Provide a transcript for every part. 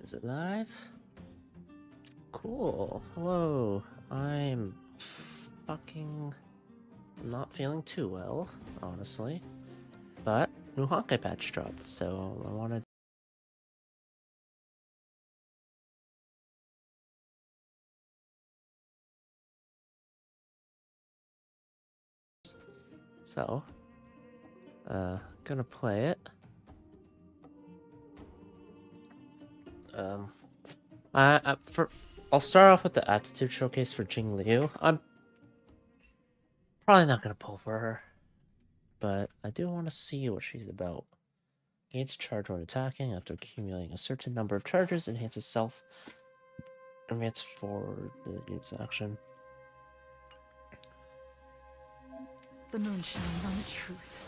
Is it live? Cool. Hello. I'm fucking not feeling too well, honestly. But new Honkai patch dropped, so I wanted. So, gonna play it. I'll start off with the aptitude showcase for Jing Liu. I'm probably not gonna pull for her, but I do want to see what she's about. Gains charge when attacking after accumulating a certain number of charges, enhances self, advance forward the use action. The moon shines on the truth.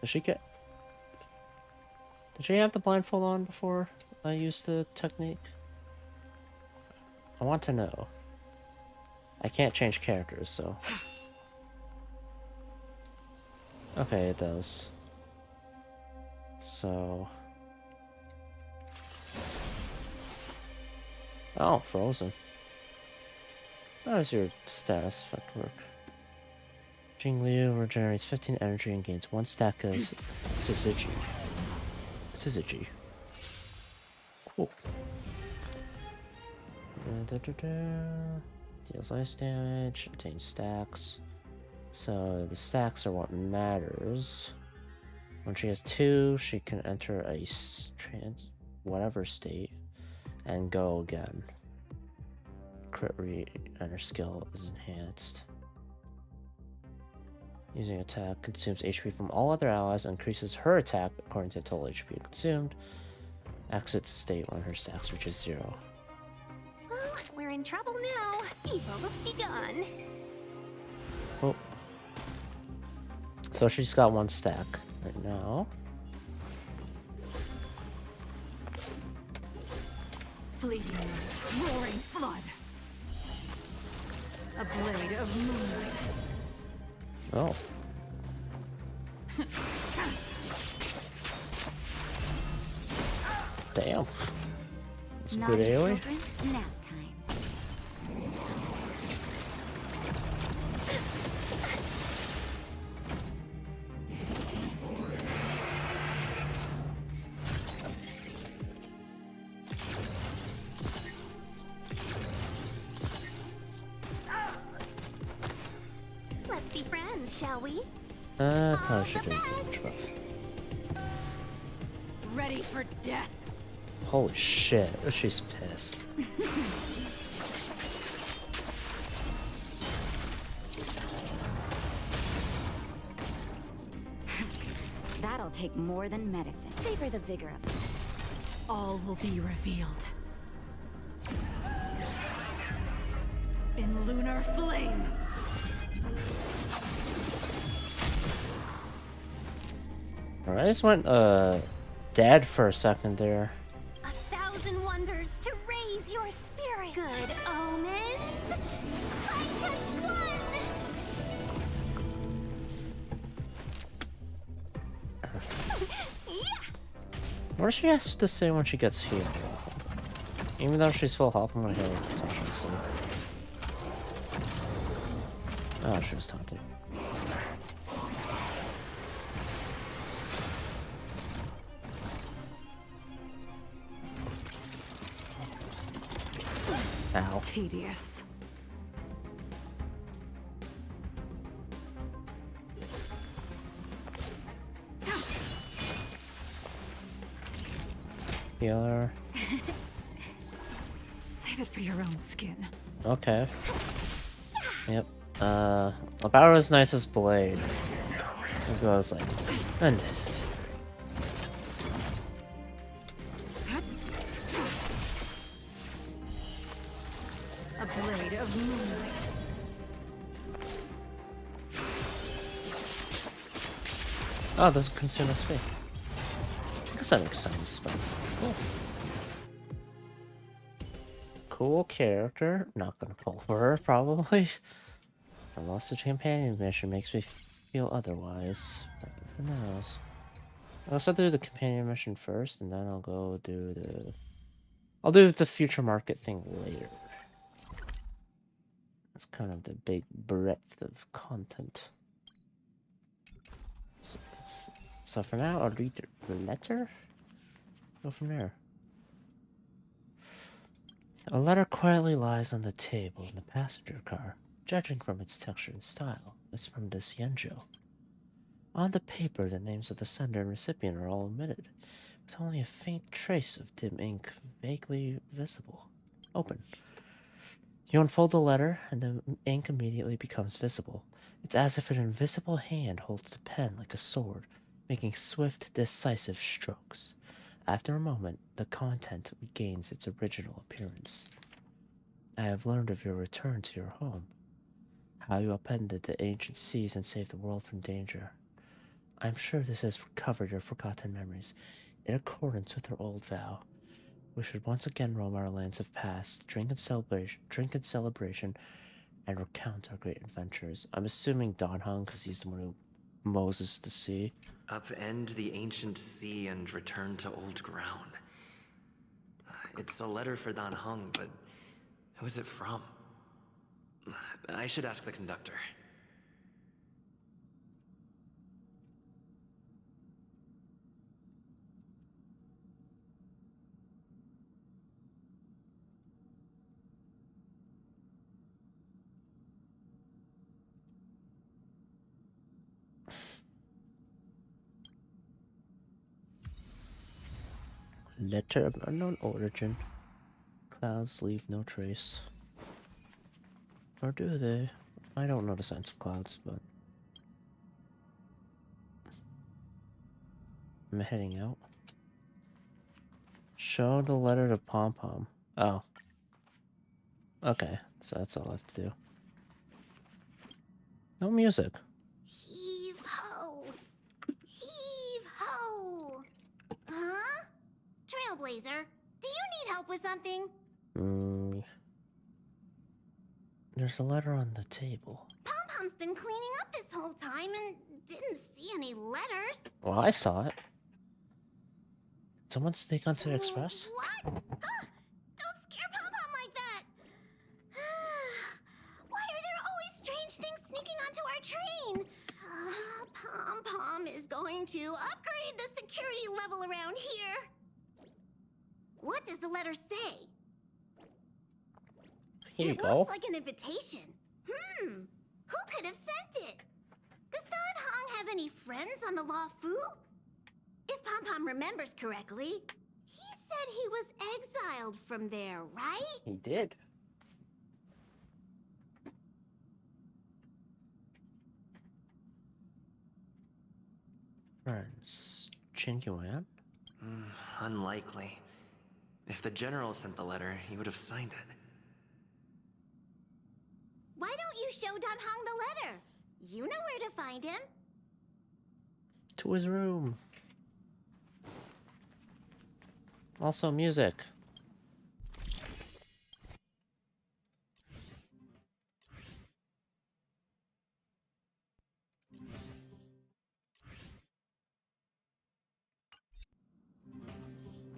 Did she have the blindfold on before I used the technique? I want to know. I can't change characters, so. Okay, it does. So. Oh, frozen. How does your status effect work? Jing Liu regenerates 15 energy and gains 1 stack of Syzygy. Cool. Deals ice damage, obtains stacks. So the stacks are what matters. When she has 2, she can enter a whatever state and go again. Crit and her skill is enhanced. Using attack consumes HP from all other allies and increases her attack according to total HP consumed. Exits state when her stacks reaches 0. Well, we're in trouble now. Evil's begun. Oh. So she's got 1 stack right now. Fleeting light, roaring flood. A blade of moonlight. Oh. Damn. That's a good AoE. Children, nap time. Let's be friends, shall we? Probably should do damage buff. Ready for death. Holy shit, she's pissed. That'll take more than medicine. Savor the vigor of it. All will be revealed. In lunar flame. Alright, I just went dead for a second there. 1,000 wonders to raise your spirit. Good omens. Fight as one. Yeah. What does she have to say when she gets healed? Even though she's full health, I'm gonna heal her touch and see. Oh, she was taunting. Ow. Tedious. Healer. Save it for your own skin. Okay. Yep. About as nice as Blade. It goes like unnecessary. A blade of moonlight. Oh, it doesn't consume SP. I guess that makes sense, but cool. Cool character. Not gonna pull for her, probably. Unless the companion mission makes me feel otherwise. Who knows? I'll also do the companion mission first, and then I'll go do the... I'll do the future market thing later. That's kind of the big breadth of content. So for now, I'll read the letter. Go from there. A letter quietly lies on the table in the passenger car. Judging from its texture and style, it's from this Yenjo. On the paper, the names of the sender and recipient are all omitted, with only a faint trace of dim ink vaguely visible. Open. You unfold the letter, and the ink immediately becomes visible. It's as if an invisible hand holds the pen like a sword, making swift, decisive strokes. After a moment, the content regains its original appearance. I have learned of your return to your home, how you upended the ancient seas and saved the world from danger. I'm sure this has recovered your forgotten memories. In accordance with our old vow, we should once again roam our lands of past, drink in celebration, and recount our great adventures. I'm assuming Don Hung, because he's the one who Moses the sea. Upend the ancient sea and return to old ground. It's a letter for Dan Hung, but who is it from? I should ask the conductor. Letter of unknown origin. Clouds leave no trace. Or do they? I don't know the signs of clouds, but... I'm heading out. Show the letter to Pom Pom. Oh. Okay, so that's all I have to do. No music. Heave ho! Heave ho! Huh? Trailblazer, do you need help with something? There's a letter on the table. Pom-Pom's been cleaning up this whole time and didn't see any letters. Well, I saw it. Did someone sneak onto the express? What? Don't scare Pom-Pom like that! Why are there always strange things sneaking onto our train? Pom-Pom is going to upgrade the security level around here. What does the letter say? Here you It go. looks like an invitation. Who could have sent it? Does Don Hong have any friends on the Law Fu? If Pom-Pom remembers correctly, he said he was exiled from there, right? He did. Friends. Qin Yuan? Unlikely. If the general sent the letter, he would have signed it. Why don't you show Don Hong the letter? You know where to find him. To his room. Also music.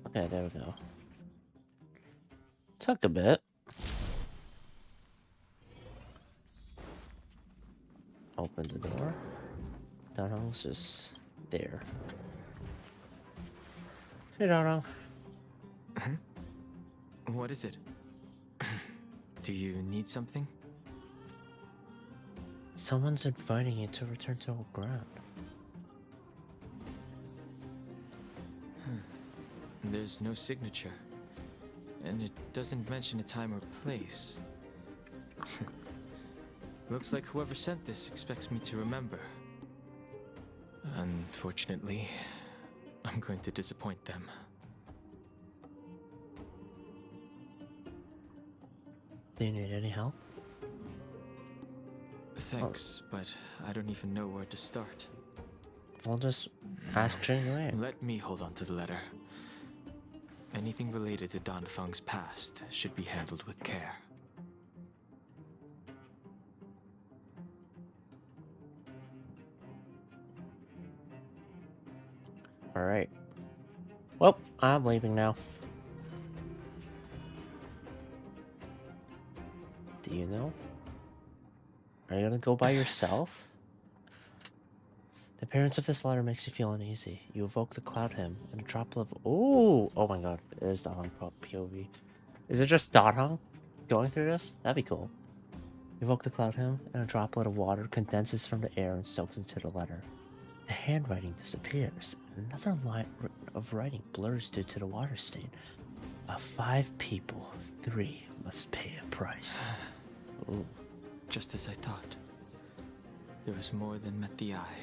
Okay, there we go. Took a bit. Open the door. Donald's just there. Hey, Donald. What is it? Do you need something? Someone's inviting you to return to old ground. There's no signature. And it doesn't mention a time or place. Looks like whoever sent this expects me to remember. Unfortunately, I'm going to disappoint them. Do you need any help? Thanks, but I don't even know where to start. I'll just ask Jing Yuan. Let me hold on to the letter. Anything related to Dan Feng's past should be handled with care. Alright. Well, I'm leaving now. Do you know? Are you gonna go by yourself? The appearance of this letter makes you feel uneasy. You evoke the cloud hymn and a droplet of... Ooh! Oh my god, it is Da Hong POV. Is it just Da Hong going through this? That'd be cool. You evoke the cloud hymn and a droplet of water condenses from the air and soaks into the letter. The handwriting disappears. Another line of writing blurs due to the water stain. Of 5 people, 3 must pay a price. Ooh. Just as I thought. There was more than met the eye.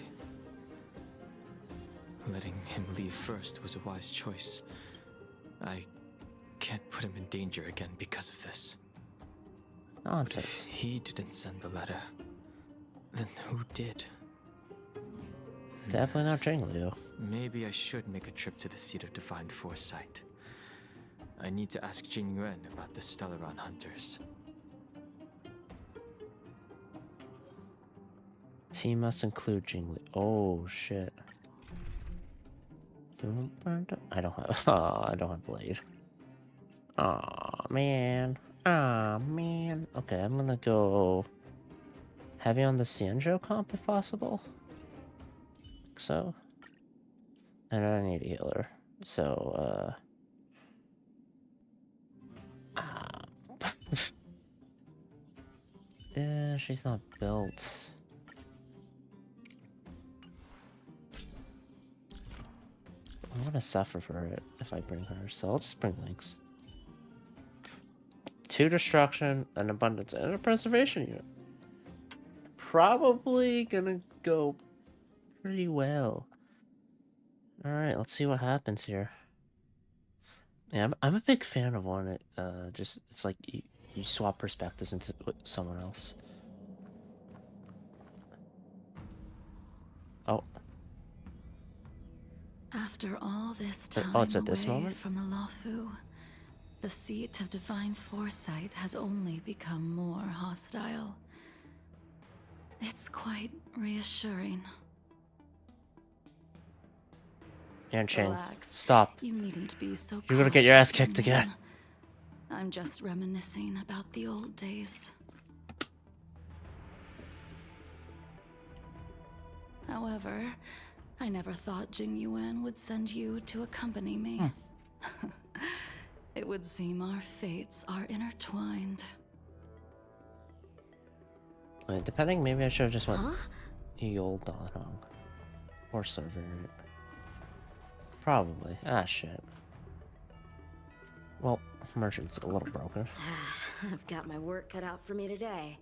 Letting him leave first was a wise choice. I can't put him in danger again because of this. Nonsense. If he didn't send the letter, then who did? Definitely not Jingliu. Maybe I should make a trip to the seat of divine foresight. I need to ask Jing Yuan about the Stellaron hunters. Team must include Jingliu. Oh shit. I don't have. Oh, I don't have blade. Oh man. Oh man. Okay, I'm gonna go heavy on the Xianzhou comp if possible. So. And I need a healer. So, yeah, she's not built. I'm gonna suffer for it if I bring her, so I'll just bring Lynx. 2 destruction, an abundance, and a preservation unit. Probably gonna go pretty well. Alright, let's see what happens here. Yeah, I'm a big fan of one. Just it's like you swap perspectives into someone else. Oh. After all this time Oh, it's at this away moment? from the Luofu, the seat of divine foresight has only become more hostile. It's quite reassuring. Yanqing, Relax. stop. You needn't be so You're gonna get your ass cautious, kicked young again. man. I'm just reminiscing about the old days. However, I never thought Jing Yuan would send you to accompany me. It would seem our fates are intertwined. Wait, depending, maybe I should have just went old Da Hong. Or server. Probably. Ah, shit. Well, merchant's a little broken. I've got my work cut out for me today.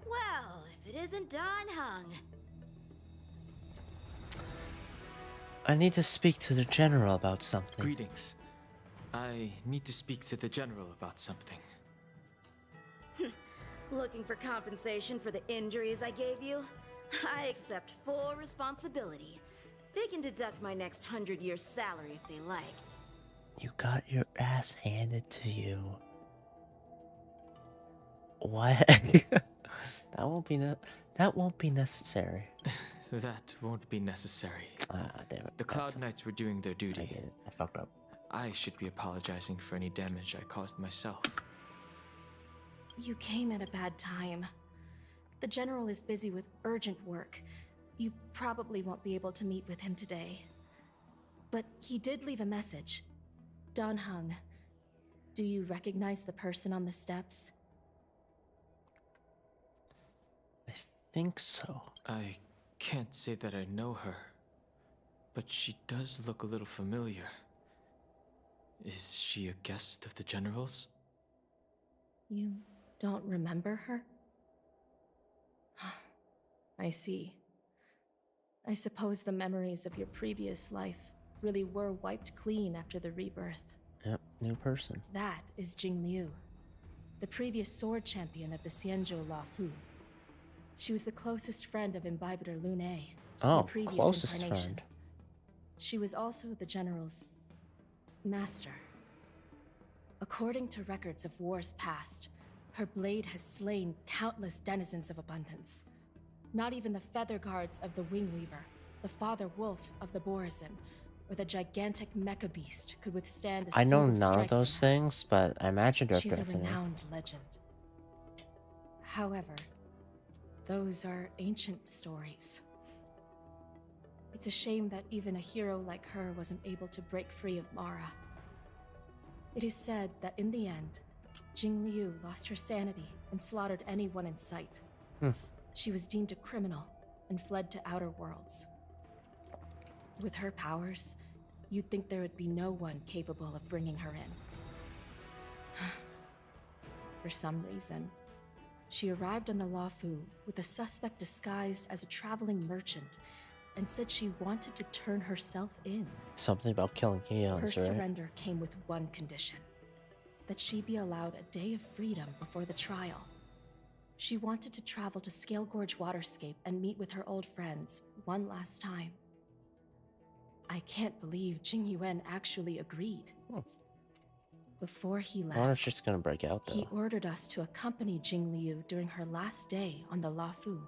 Well, if it isn't Dan Hung. I need to speak to the general about something. Greetings. I need to speak to the general about something. Looking for compensation for the injuries I gave you? I accept full responsibility. They can deduct my next 100 years' salary if they like. You got your ass handed to you. What? That won't be necessary. That won't be necessary. Ah, damn it. The Cloud Knights were doing their I duty. did it. I fucked up. I should be apologizing for any damage I caused myself. You came at a bad time. The General is busy with urgent work. You probably won't be able to meet with him today. But he did leave a message. Dan Hung, do you recognize the person on the steps? I think so. I can't say that I know her, but she does look a little familiar. Is she a guest of the General's? You don't remember her? I see. I suppose the memories of your previous life really were wiped clean after the rebirth. Yep, new person. That is Jing Liu, the previous sword champion of the Xianzhou Luofu. She was the closest friend of Imbibitor Lune in Oh, the previous closest incarnation. friend. She was also the General's master. According to records of wars past, her blade has slain countless denizens of abundance. Not even the feather guards of the Wingweaver, the father wolf of the Borazon, or the gigantic mecha beast could withstand a I know single none strike of those from her. things, but I imagine they're She's a threatening. renowned legend. However, those are ancient stories. It's a shame that even a hero like her wasn't able to break free of Mara. It is said that in the end, Jingliu lost her sanity and slaughtered anyone in sight. She was deemed a criminal and fled to outer worlds. With her powers, you'd think there would be no one capable of bringing her in. For some reason, she arrived on the Luofu with a suspect disguised as a traveling merchant and said she wanted to turn herself in. Something about killing Her Eons, right? surrender came with one condition: that she be allowed a day of freedom before the trial. She wanted to travel to Scale Gorge Waterscape and meet with her old friends one last time. I can't believe Jing Yuan actually agreed. Before he I wonder if left, she's gonna break out, he though. ordered us to accompany Jingliu during her last day on the Luofu.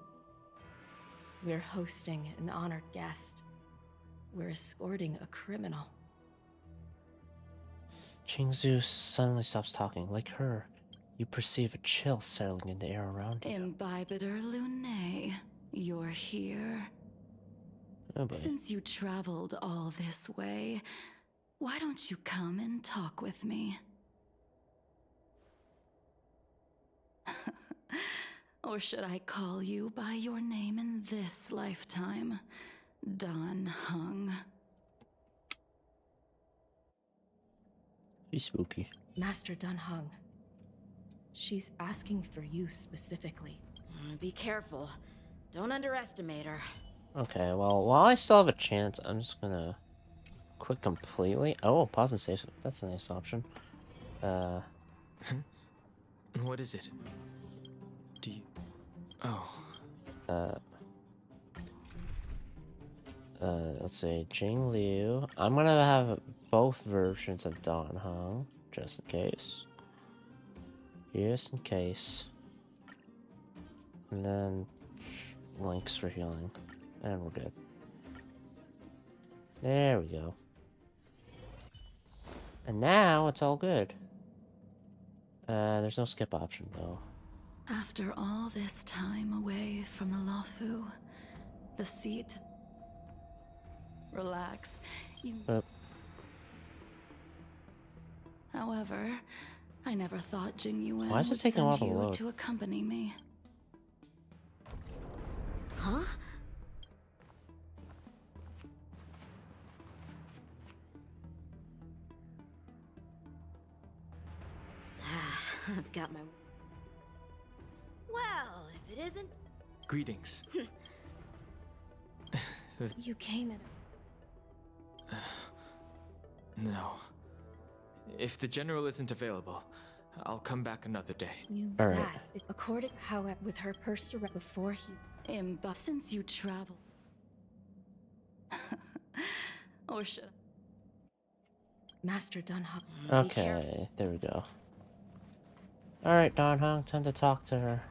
We're hosting an honored guest. We're escorting a criminal. Qingzu suddenly stops talking. Like her, you perceive a chill settling in the air around you. Imbibitor Lunae, you're here. Oh boy. Since you traveled all this way, why don't you come and talk with me? Or should I call you by your name in this lifetime? Dan Heng. He's spooky. Master Dan Heng. She's asking for you specifically. Be careful. Don't underestimate her. Okay, well, while I still have a chance, I'm just gonna quit completely. Oh, pause and save. That's a nice option. What is it? Do you... Oh. Let's see, Jing Liu. I'm gonna have both versions of Dan Heng, just in case. Just in case. And then links for healing. And we're good. There we go. And now it's all good. There's no skip option though. After all this time away from the Luofu, the seat. Relax. You. However, I never thought Jing Yuan Why is it would taking a while send to you load? to accompany me. Huh? I've got my... Well, if it isn't... Greetings. You came in. No. If the general isn't available, I'll come back another day. You All right. that. According how with her purse before he. Since you travel. Or should I? Master Dan Heng. Be careful. Okay, there we go. Alright, Dan Heng, time to talk to her.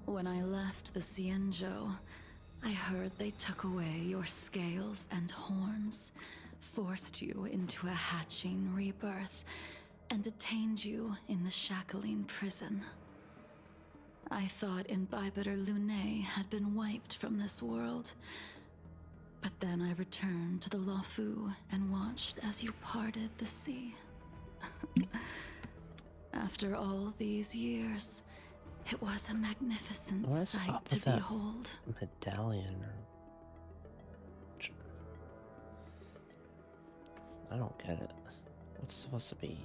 When I left the Xianzhou, I heard they took away your scales and horns, forced you into a hatching rebirth, and detained you in the Shackling prison. I thought Imbibitor Lunae had been wiped from this world, but then I returned to the Luofu and watched as you parted the sea. After all these years, it was a magnificent What is sight up to with that behold. medallion or... I don't get it. What's it supposed to be?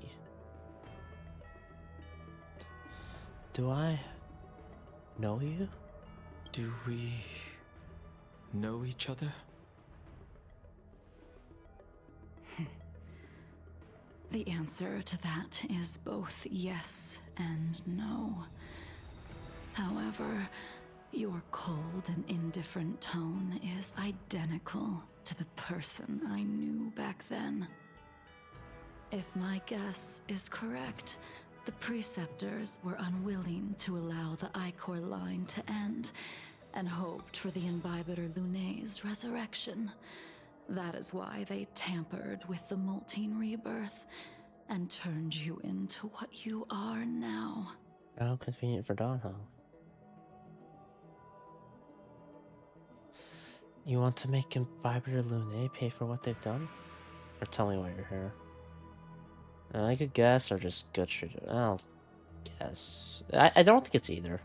Do I know you? Do we know each other? The answer to that is both yes and no. However, your cold and indifferent tone is identical to the person I knew back then. If my guess is correct, The preceptors were unwilling to allow the Ichor line to end, and hoped for the Imbibiter Lunay's resurrection. That is why they tampered with the molting rebirth, and turned you into what you are now. How convenient for Dan Hong. You want to make Imbibiter Lunay pay for what they've done? Or tell me why you're here? I could guess, or just gut straight. I'll guess. I don't think it's either.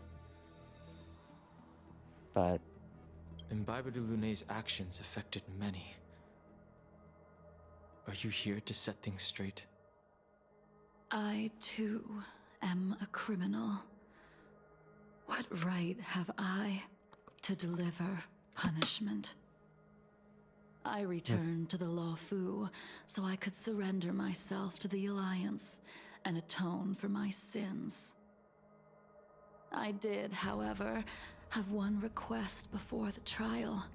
But Imbibiter Lunay's actions affected many. Are you here to set things straight? I, too, am a criminal. What right have I to deliver punishment? I returned to the Law Fu so I could surrender myself to the Alliance and atone for my sins. I did, however, have one request before the trial.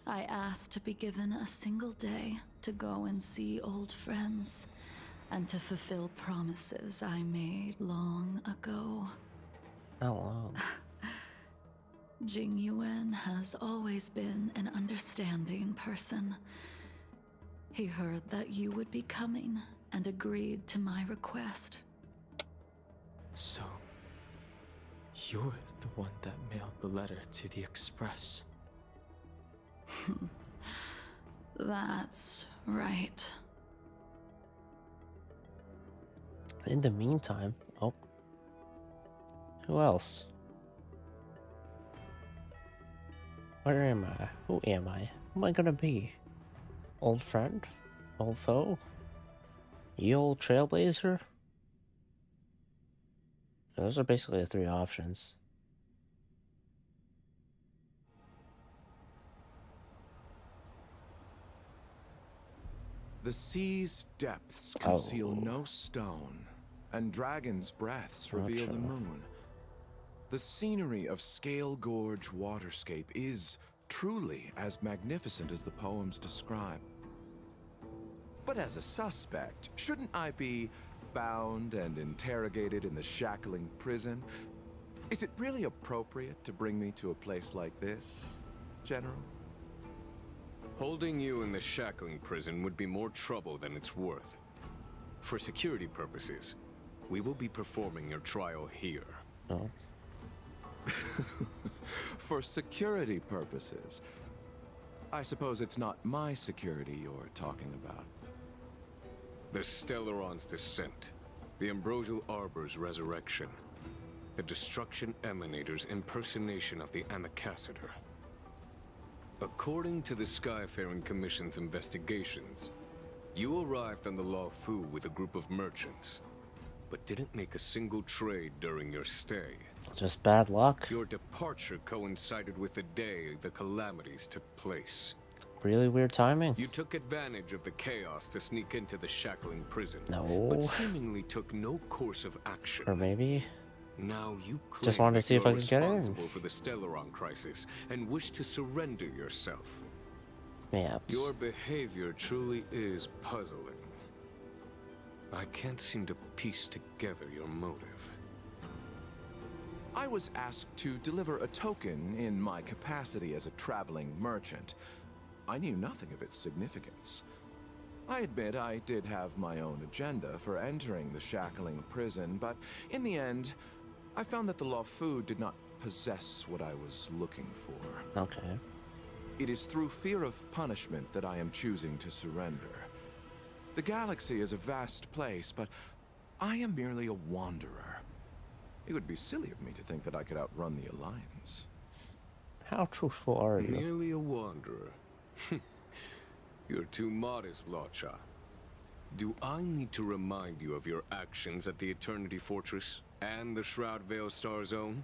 I asked to be given a single day to go and see old friends, and to fulfill promises I made long ago. how long? Jing Yuan has always been an understanding person. He heard that you would be coming and agreed to my request. So, you're the one that mailed the letter to the Express. That's right. In the meantime, oh, who else? Where am I? Who am I? Who am I gonna be? Old friend? Old foe? You old trailblazer? Those are basically the three options. The sea's depths conceal no stone, and dragons' breaths reveal the moon. The scenery of Scale Gorge Waterscape is truly as magnificent as the poems describe. But as a suspect, shouldn't I be bound and interrogated in the shackling prison? Is it really appropriate to bring me to a place like this, General? Holding you in the shackling prison would be more trouble than it's worth. For security purposes, we will be performing your trial here. Oh. For security purposes. I suppose it's not my security you're talking about. The Stellaron's descent, the Ambrosial Arbor's resurrection, the Destruction Emanator's impersonation of the Amicassator. According to the Skyfaring Commission's investigations, you arrived on the Law Fu with a group of merchants, but didn't make a single trade during your stay. Just bad luck. Your departure coincided with the day the calamities took place. Really weird timing. You took advantage of the chaos to sneak into the shackling prison, No. but seemingly took no course of action. Or maybe Now you claim just wanted to that see if you're I could get in. responsible for the Stellaron crisis and wish to surrender yourself. Maps. Your behavior truly is puzzling. I can't seem to piece together your motive. I was asked to deliver a token in my capacity as a traveling merchant. I knew nothing of its significance. I admit I did have my own agenda for entering the shackling prison, but in the end, I found that the Law Fu did not possess what I was looking for. Okay. It is through fear of punishment that I am choosing to surrender. The galaxy is a vast place, but I am merely a wanderer. It would be silly of me to think that I could outrun the Alliance. How truthful are you? Merely a wanderer. You're too modest, Locha. Do I need to remind you of your actions at the Eternity Fortress and the Shroud Veil Star Zone?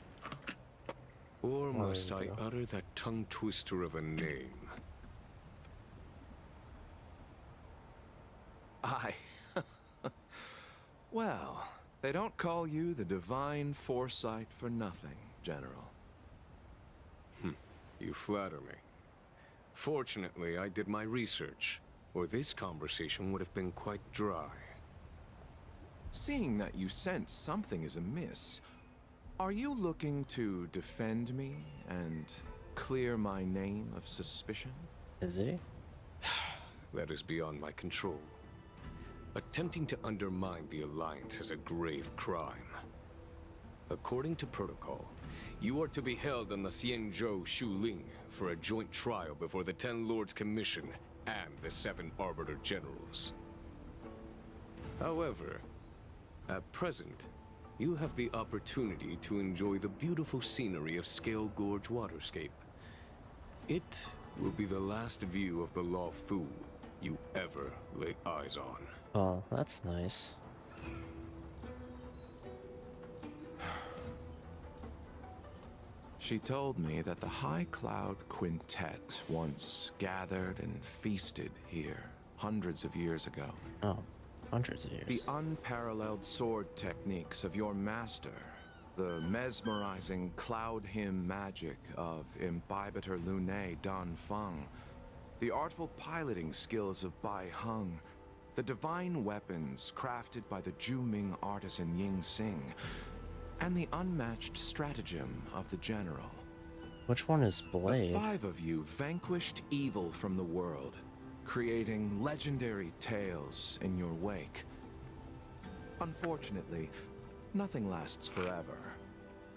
Or must I utter that tongue twister of a name? Well, they don't call you the Divine Foresight for nothing, General. You flatter me. Fortunately, I did my research, or this conversation would have been quite dry. Seeing that you sense something is amiss, are you looking to defend me and clear my name of suspicion? Is he? That is beyond my control. Attempting to undermine the Alliance is a grave crime. According to protocol, you are to be held on the Xianzhou Shuling for a joint trial before the Ten Lords Commission and the 7 Arbiter Generals. However, at present, you have the opportunity to enjoy the beautiful scenery of Scale Gorge Waterscape. It will be the last view of the Law Fu you ever lay eyes on. Well, that's nice. She told me that the High Cloud Quintet once gathered and feasted here hundreds of years ago. Oh, hundreds of years. The unparalleled sword techniques of your master, the mesmerizing cloud hymn magic of Imbibitor Lunae Dan Feng, the artful piloting skills of Bai Heng, the divine weapons crafted by the Juming artisan Ying Xing, and the unmatched stratagem of the general. Which one is Blade? The 5 of you vanquished evil from the world, creating legendary tales in your wake. Unfortunately, nothing lasts forever,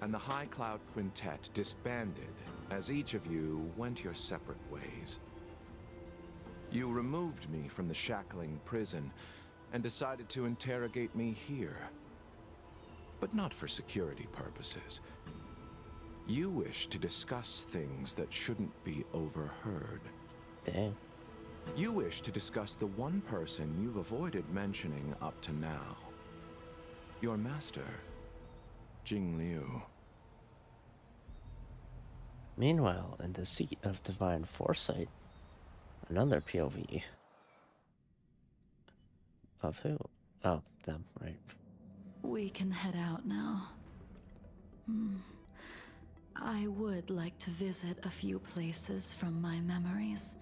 and the High Cloud Quintet disbanded as each of you went your separate ways. You removed me from the shackling prison and decided to interrogate me here. But not for security purposes. You wish to discuss things that shouldn't be overheard. Dang. You wish to discuss the one person you've avoided mentioning up to now. Your master, Jing Liu. Meanwhile, in the seat of divine foresight, another POV. Of who? Oh, them, right. We can head out now. I would like to visit a few places from my memories,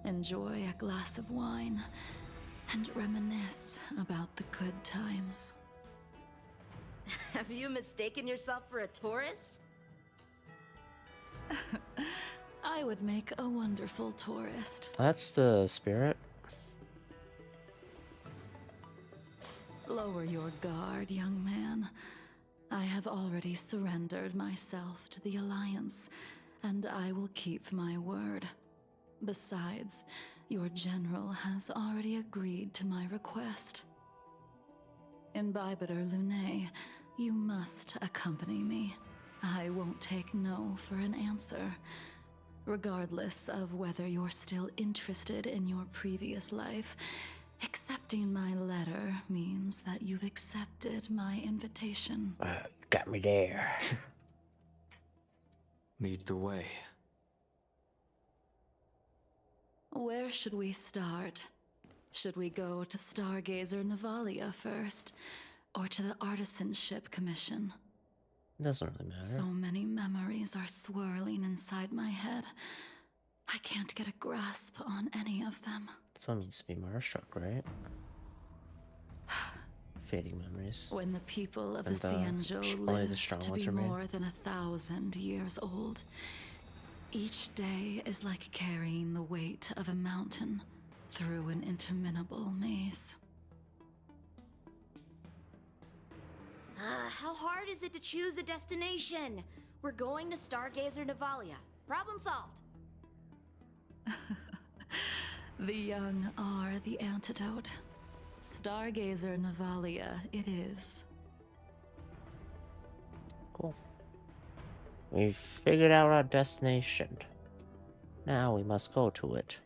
enjoy a glass of wine, and reminisce about the good times. Have you mistaken yourself for a tourist? I would make a wonderful tourist. That's the spirit. Lower your guard, young man. I have already surrendered myself to the Alliance, and I will keep my word. Besides, your general has already agreed to my request. Imbibitor Lunae, you must accompany me. I won't take no for an answer. Regardless of whether you're still interested in your previous life, accepting my letter means that you've accepted my invitation. Got me there. Lead the way. Where should we start? Should we go to Stargazer Navalia first, or to the Artisanship Commission? Doesn't really matter. So many memories are swirling inside my head. I can't get a grasp on any of them. Someone needs to be Marstruck, right? Fading memories. When the people of And the Xianzhou only the live strong to ones be remain. more than 1,000 years old, each day is like carrying the weight of a mountain through an interminable maze. How hard is it to choose a destination? We're going to Stargazer Navalia. Problem solved. The young are the antidote. Stargazer Navalia it is. Cool. We've figured out our destination. Now we must go to it.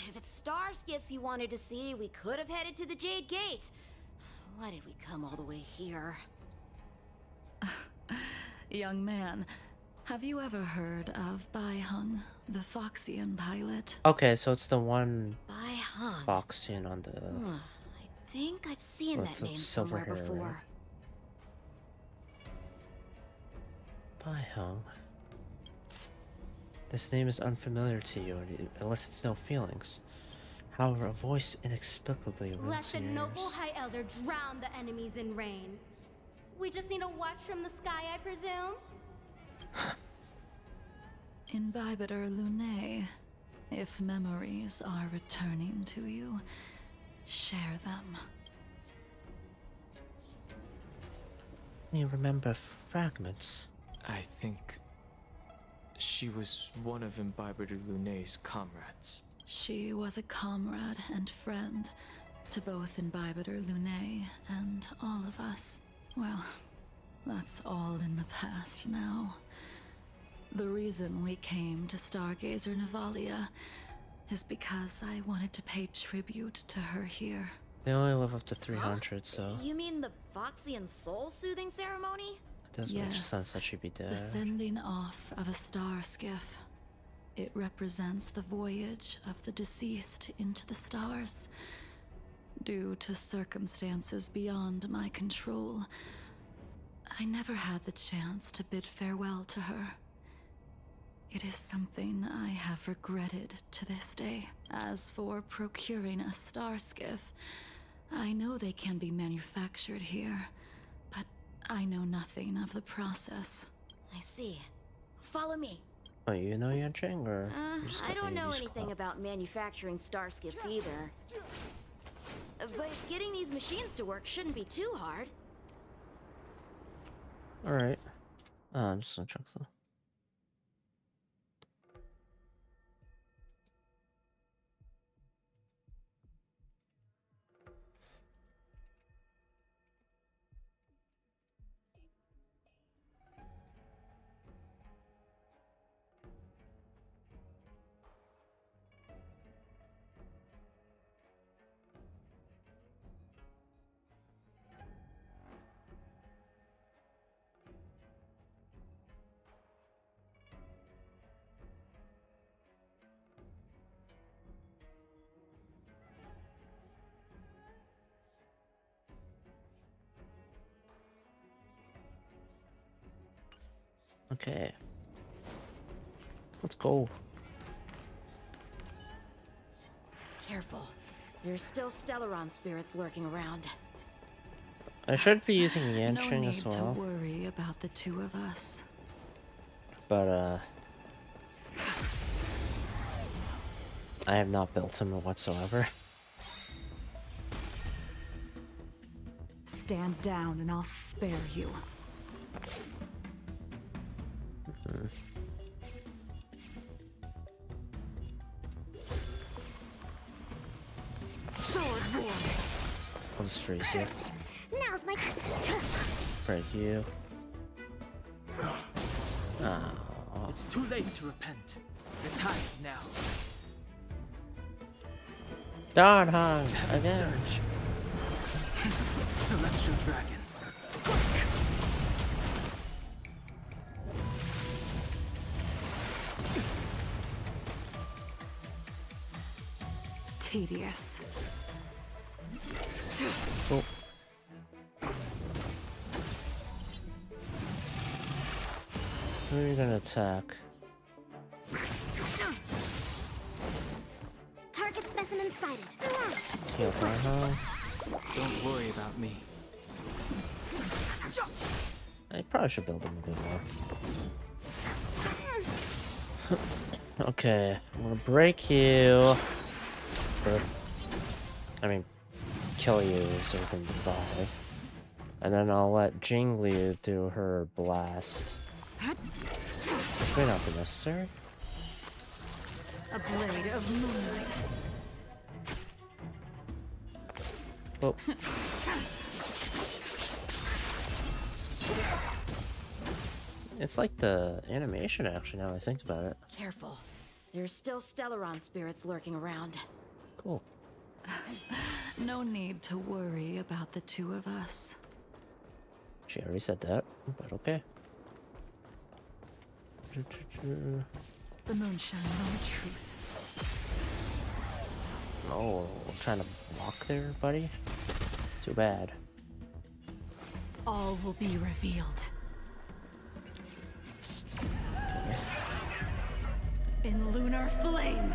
If it's star skiffs you wanted to see, we could have headed to the Jade Gate. Why did we come all the way here? Young man, have you ever heard of Bai Heng, the Foxian pilot? Okay, so it's the one Bai Heng. Foxian on the think I've seen With that the name silver somewhere hair, before. Bye, Hung. This name is unfamiliar to you, and it elicits no feelings. However, a voice inexplicably Let rings the in your noble ears. High Elder drown the enemies in rain. We just need a watch from the sky, I presume? Imbibitor Lunae, if memories are returning to you, share them. You remember fragments. I think she was one of Imbibitor Lunae's comrades. She was a comrade and friend to both Imbibitor Lunae and all of us. Well, that's all in the past now. The reason we came to Stargazer Navalia is because I wanted to pay tribute to her here. They only live up to 300, so You mean the Foxian soul soothing ceremony? it doesn't make sense that she'd be The dead. sending off of a star skiff. It represents the voyage of the deceased into the stars. Due to circumstances beyond my control, I never had the chance to bid farewell to her. It is something I have regretted to this day. As for procuring a star skiff, I know they can be manufactured here, but I know nothing of the process. I see. Follow me. Oh, you know Yancheng, or you just I got don't know Yugi's anything clout? about manufacturing starskips either. But getting these machines to work shouldn't be too hard. Alright. I'm just gonna check some. Okay. Let's go. Careful. There's still Stellaron spirits lurking around. I should be using No Yancheng need as to well, worry about the two of us. but I have not built him whatsoever. Stand down and I'll spare you. I'll just freeze you. Now's my Break you. Oh. It's too late to repent. The time is now. Darn Hung again. Surge. Celestial Dragon. Tedious. Oh. Who are you gonna attack? target specimen sighted. Kill Hung. Don't worry about me. I probably should build him a bit more. Okay, I'm gonna break you. I mean, kill you so you can revive. And then I'll let Jingliu do her blast. Which may not be necessary. A blade of moonlight. Oh. It's like the animation, actually, now that I think about it. Careful. There's still Stellaron spirits lurking around. Cool. No need to worry about the two of us. She already said that, but okay. The moon shines on the truth. Oh, trying to block there, buddy? Too bad. All will be revealed. Okay. In lunar flame.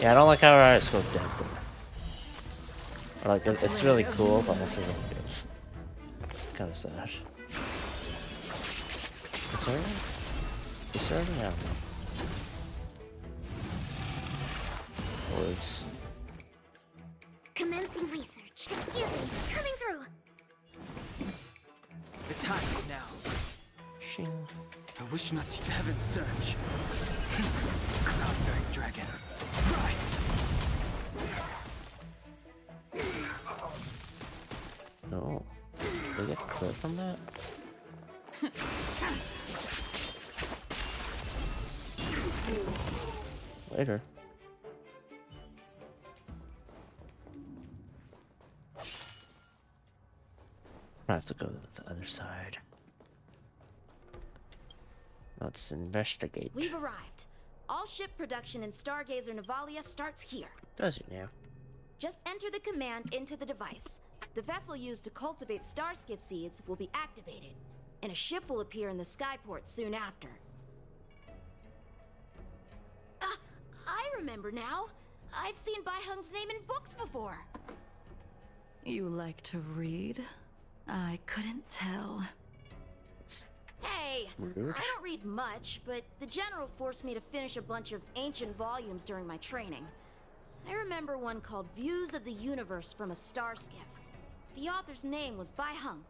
Yeah, I don't like how our eyes go dead there. Like, it's really cool, but also like, kind of sad. It's already? It's already? I don't know. Words. Commencing research. Excuse me, coming through. The time is now. Shing. I wish not to heaven surge. Cloud-bearing dragon. Rise! No. Did they get crit from that? Later. I have to go to the other side. Let's investigate. We've arrived. All ship production in Stargazer Navalia starts here. Does it now? Just enter the command into the device. The vessel used to cultivate starskiff seeds will be activated, and a ship will appear in the skyport soon after. I remember now. I've seen Bai Hung's name in books before. You like to read? I couldn't tell. Hey, Rude. I don't read much, but the General forced me to finish a bunch of ancient volumes during my training. I remember one called Views of the Universe from a Starskiff. The author's name was Bai Hung.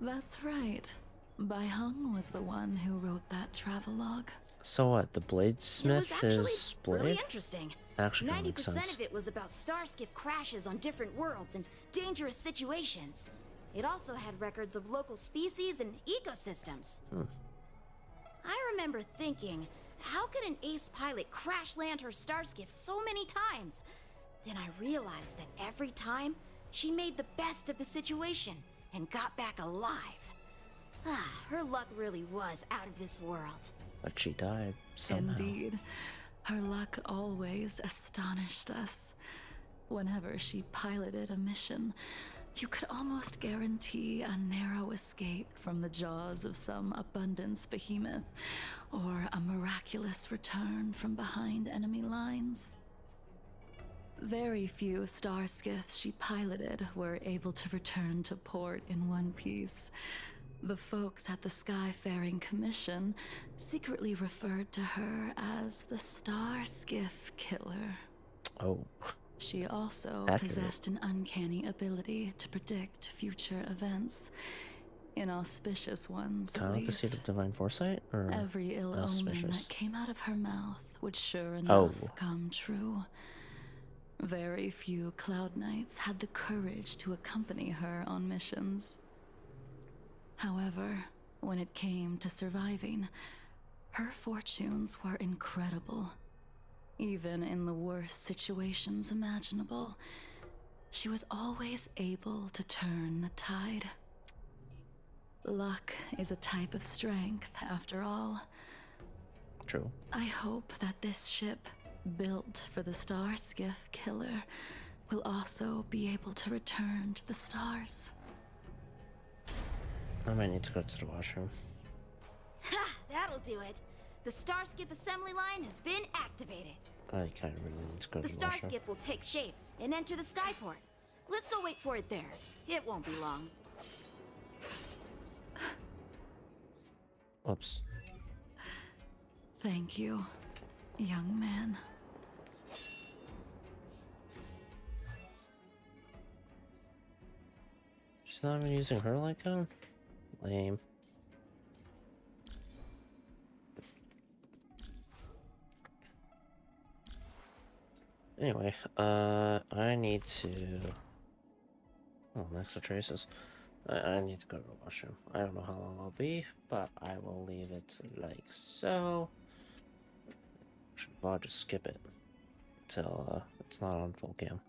That's right. Bai Hung was the one who wrote that travelogue. So what? The It was bladesmith actually is Blade? really interesting. Actually, kinda makes 90% sense. of it was about starskiff crashes on different worlds and dangerous situations. It also had records of local species and ecosystems. I remember thinking, how could an ace pilot crash land her starskiff so many times? Then I realized that every time, she made the best of the situation and got back alive. Her luck really was out of this world. But she died somehow. Indeed. Her luck always astonished us. Whenever she piloted a mission, you could almost guarantee a narrow escape from the jaws of some abundance behemoth, or a miraculous return from behind enemy lines. Very few starskiffs she piloted were able to return to port in one piece. The folks at the Skyfaring Commission secretly referred to her as the Starskiff Killer. Oh. She also Accurate. possessed an uncanny ability to predict future events, inauspicious ones Kind at of like the seed least. of divine foresight? Or Every ill omen auspicious? that came out of her mouth would sure enough Oh. come true. Very few Cloud Knights had the courage to accompany her on missions. However, when it came to surviving, her fortunes were incredible. Even in the worst situations imaginable, she was always able to turn the tide. Luck is a type of strength, after all. True. I hope that this ship, built for the Starskiff Killer, will also be able to return to the stars. I might need to go to the washroom. Ha! That'll do it. The Starskiff assembly line has been activated. I kind of really need to go The to the washroom. Starskiff will take shape and enter the skyport. Let's go wait for it there. It won't be long. Whoops. Thank you, young man. She's not even using her light gun? Lame. Anyway, I need to... Oh, extra traces. I need to go to the washroom. I don't know how long I'll be, but I will leave it like so. I'll just skip it till it's not on full cam.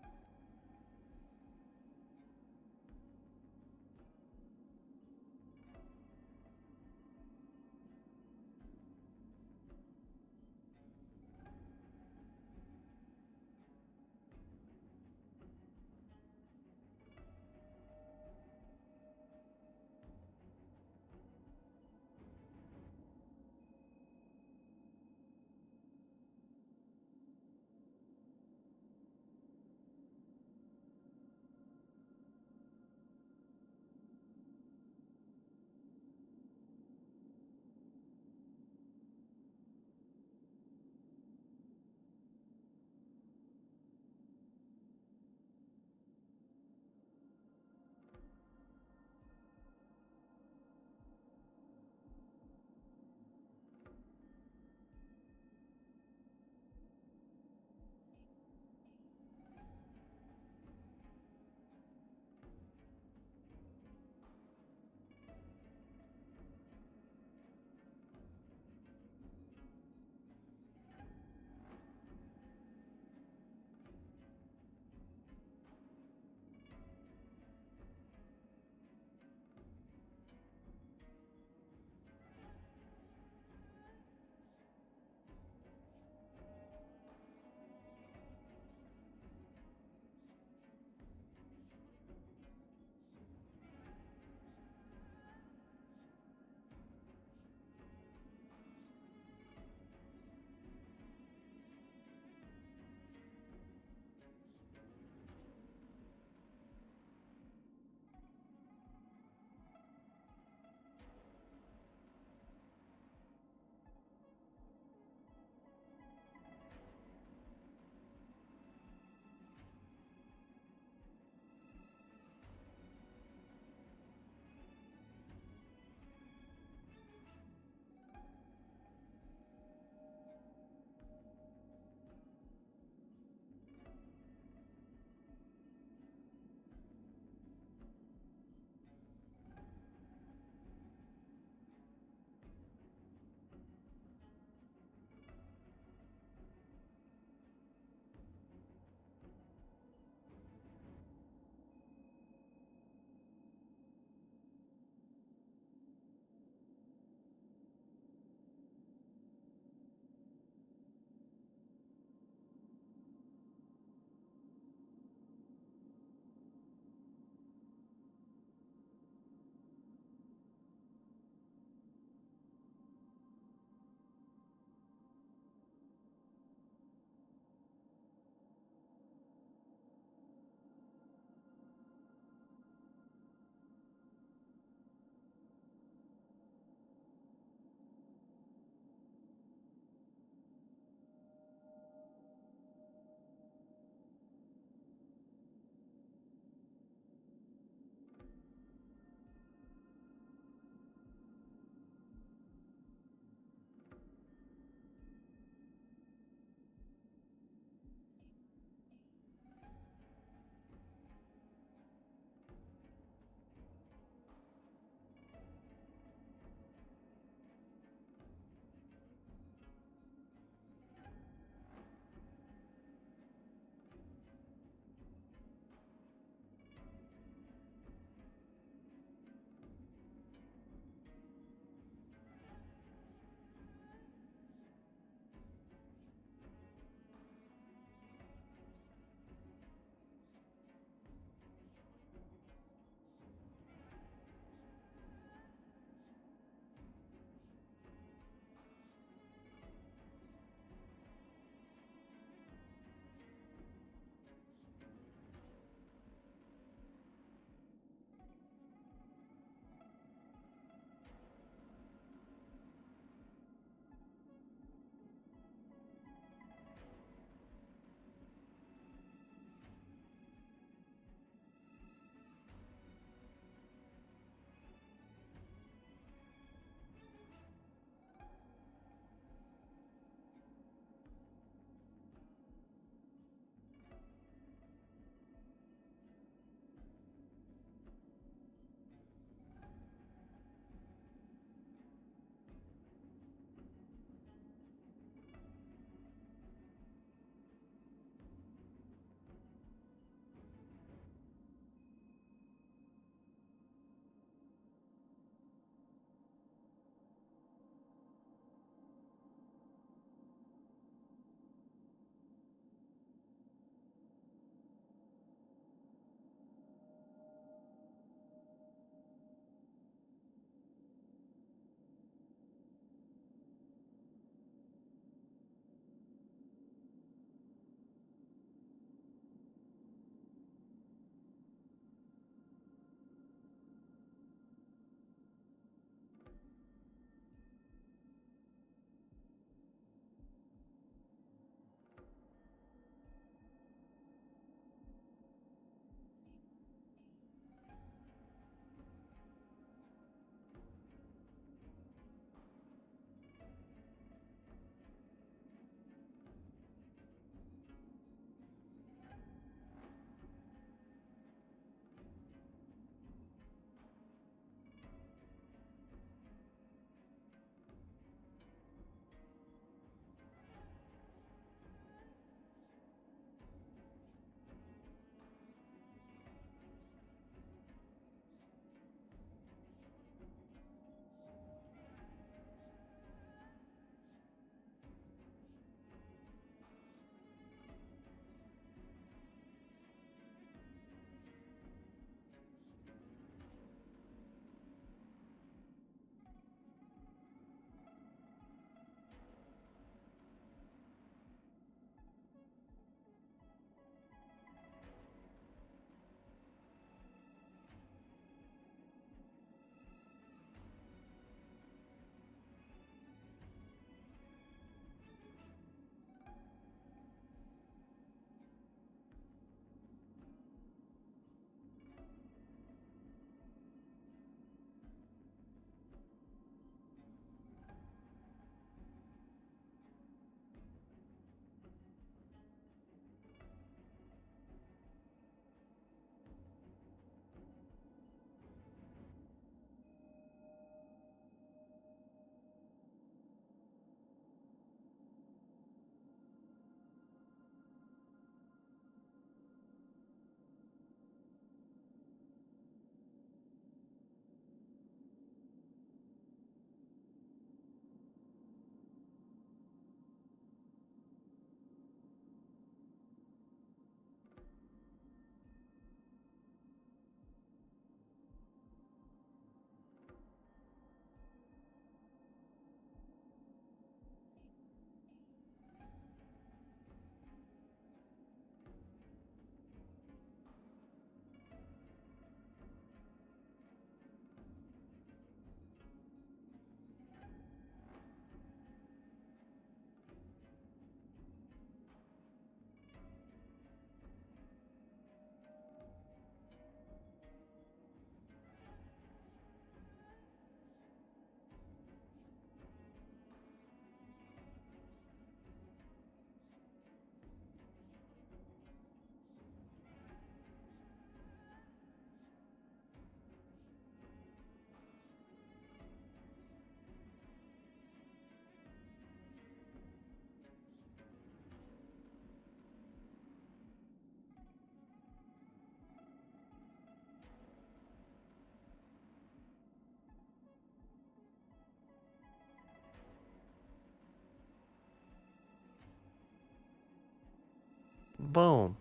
Boom.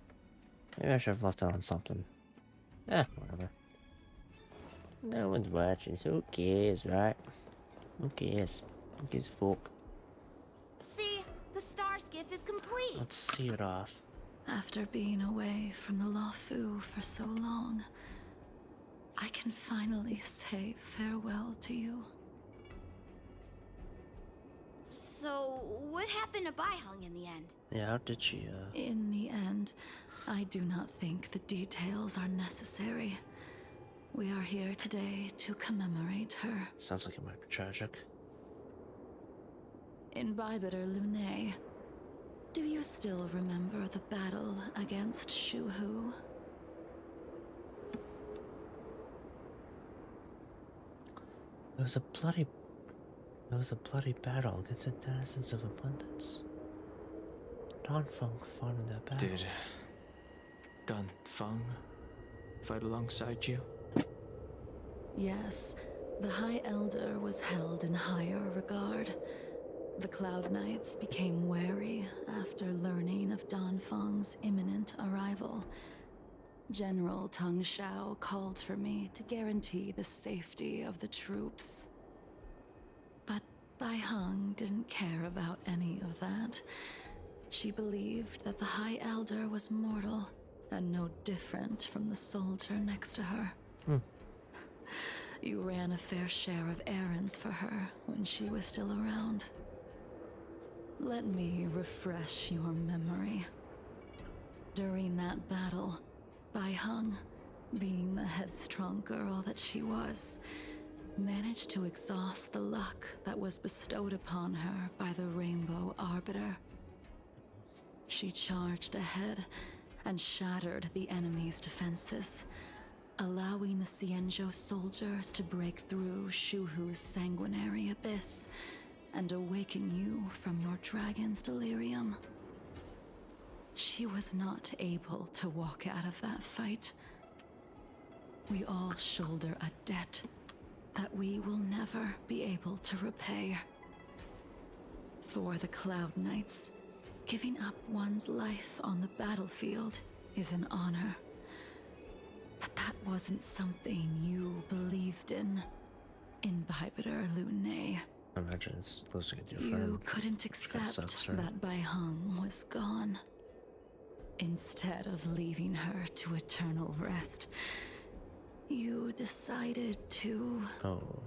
Maybe I should have left it on something. Whatever. No one's watching, so who cares, right? Who cares? Who gives a fuck? See, the star skiff is complete. Let's see it off. After being away from the Luofu for so long, I can finally say farewell to you. So, what happened to Baihung in the end? Yeah, how did she, In the end, I do not think the details are necessary. We are here today to commemorate her. Sounds like it might be tragic. In Bybiter Lune, do you still remember the battle against Shuhu? It was a bloody battle against the denizens of abundance. Danfeng fought in that battle. Did Danfeng fight alongside you? Yes, the High Elder was held in higher regard. The Cloud Knights became wary after learning of Danfeng's imminent arrival. General Tang Xiao called for me to guarantee the safety of the troops. But Baihung didn't care about any of that. She believed that the High Elder was mortal and no different from the soldier next to her. You ran a fair share of errands for her when she was still around. Let me refresh your memory. During that battle, Baihung, being the headstrong girl that she was, managed to exhaust the luck that was bestowed upon her by the Rainbow Arbiter. She charged ahead and shattered the enemy's defenses, allowing the Xianzhou soldiers to break through Shuhu's sanguinary abyss and awaken you from your dragon's delirium. She was not able to walk out of that fight. We all shoulder a debt that we will never be able to repay. For the Cloud Knights, giving up one's life on the battlefield is an honor. But that wasn't something you believed in Bybiter Lune. I imagine it's losing a dear friend. You couldn't accept sucks, right? that Baihung was gone. Instead of leaving her to eternal rest, you decided to... Oh.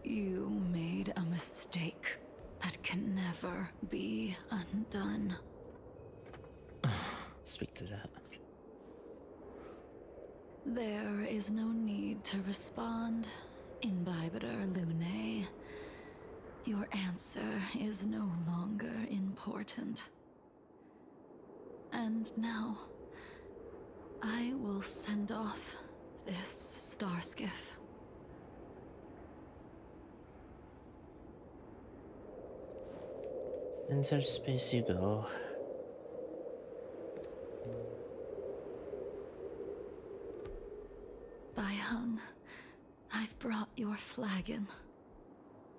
You made a mistake that can never be undone. Speak to that. There is no need to respond, Imbibiter Lune. Your answer is no longer important. And now, I will send off this star skiff. Into space you go. Baihung, I've brought your flagon.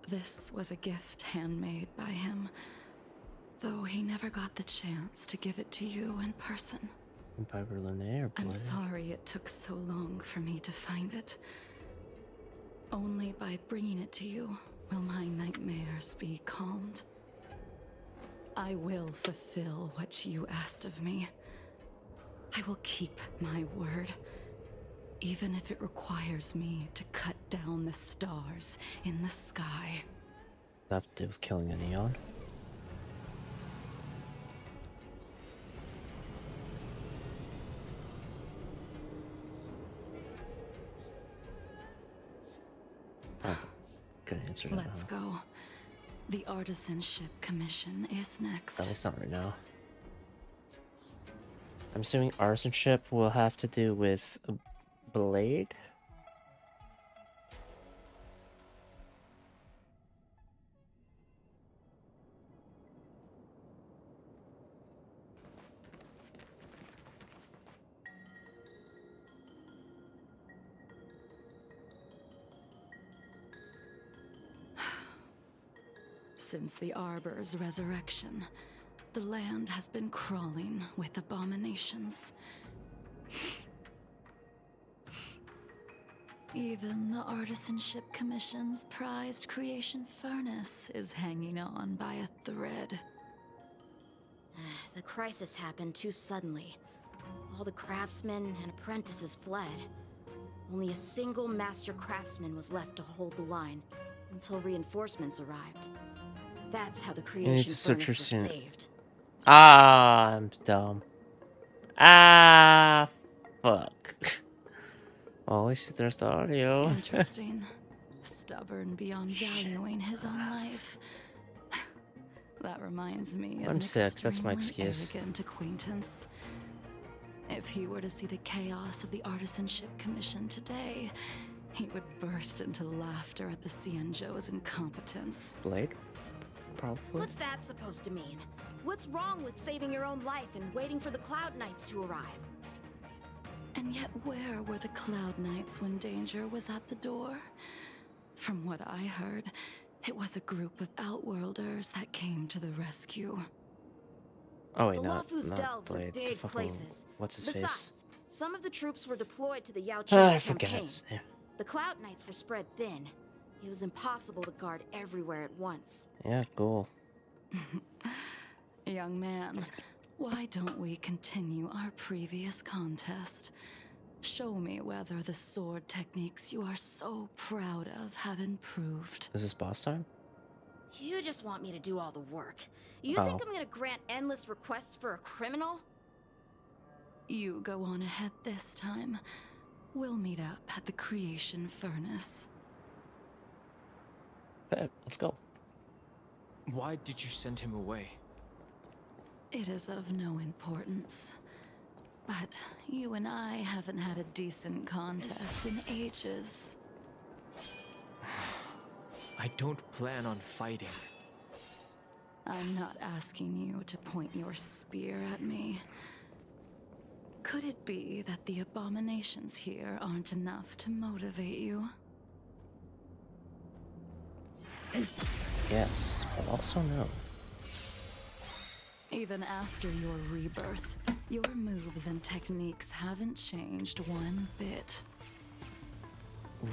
This was a gift handmade by him, though he never got the chance to give it to you in person. Piper Lune, I'm sorry it took so long for me to find it. Only by bringing it to you will my nightmares be calmed. I will fulfill what you asked of me. I will keep my word, even if it requires me to cut down the stars in the sky. That have to do with killing a neon? Oh, good answer. Let's go. The artisanship commission is next. At least not right now. I'm assuming artisanship will have to do with a blade? Since the Arbor's resurrection, The land has been crawling with abominations. Even the Artisanship Commission's prized creation furnace is hanging on by a thread. The crisis happened too suddenly. All the craftsmen and apprentices fled. Only a single master craftsman was left to hold the line until reinforcements arrived. That's how the creation furnace was saved. Ah, I'm dumb. Ah, fuck. Well, at least there's the audio. Interesting. Stubborn beyond valuing his own life. That reminds me of I'm an sick, that's my extremely excuse. arrogant acquaintance. If he were to see the chaos of the Artisanship Commission today, he would burst into laughter at the Cienjo's incompetence. Blade? Probably. What's that supposed to mean? What's wrong with saving your own life and waiting for the Cloud Knights to arrive? And yet where were the Cloud Knights when danger was at the door? From what I heard, it was a group of Outworlders that came to the rescue. Oh wait, The not Lawfu's delves are Blade. big Fucking, places. what's his Besides, face? some of the troops were deployed to the Yao I Cheng's forget campaign. his name. The Cloud Knights were spread thin. It was impossible to guard everywhere at once. Yeah, cool. Young man, why don't we continue our previous contest? Show me whether the sword techniques you are so proud of have improved. Is this boss time? You just want me to do all the work. You think I'm gonna grant endless requests for a criminal? You go on ahead this time. We'll meet up at the creation furnace. Okay, let's go. Why did you send him away? It is of no importance. But you and I haven't had a decent contest in ages. I don't plan on fighting. I'm not asking you to point your spear at me. Could it be that the abominations here aren't enough to motivate you? Yes, but also no. Even after your rebirth, your moves and techniques haven't changed one bit.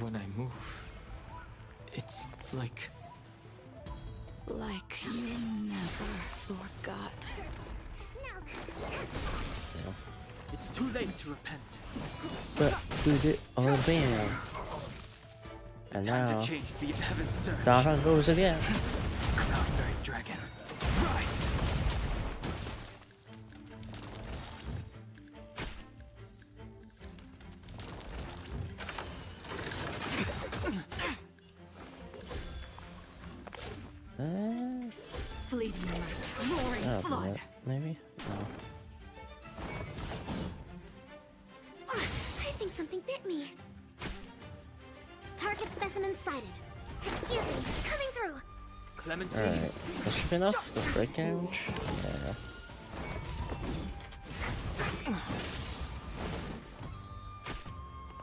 When I move, it's like... Like you never forgot. Yeah. It's too late to repent. But we did all bam. And Time now, to change the heaven's surge. Dahan goes again. Cloudberry Dragon, rise! Fleeting light, roaring Oh, flood. maybe? No. Ugh, I think something bit me. Target specimen sighted. Excuse me, coming through. Clemency. Alright, that should be enough with break damage. Yeah.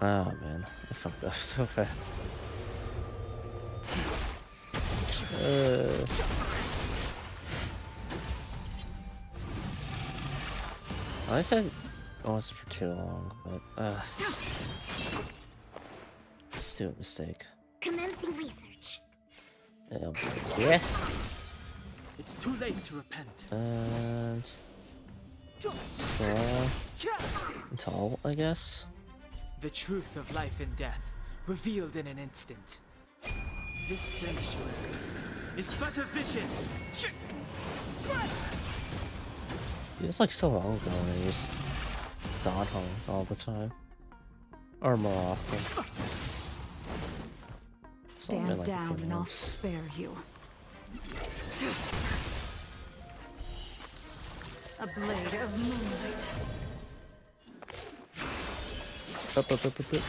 Oh man, I fucked up so fast. I said I wasn't for too long, but stupid mistake. Commencing research. Oh, yeah. It's too late to repent. And slow and tall, I guess. The truth of life and death, revealed in an instant. This sanctuary is but a vision. It's like so long ago when I used Dahan all the time. Or more often. Stand like down and I'll minutes. spare you. A blade of moonlight. Up, up, up, up, up.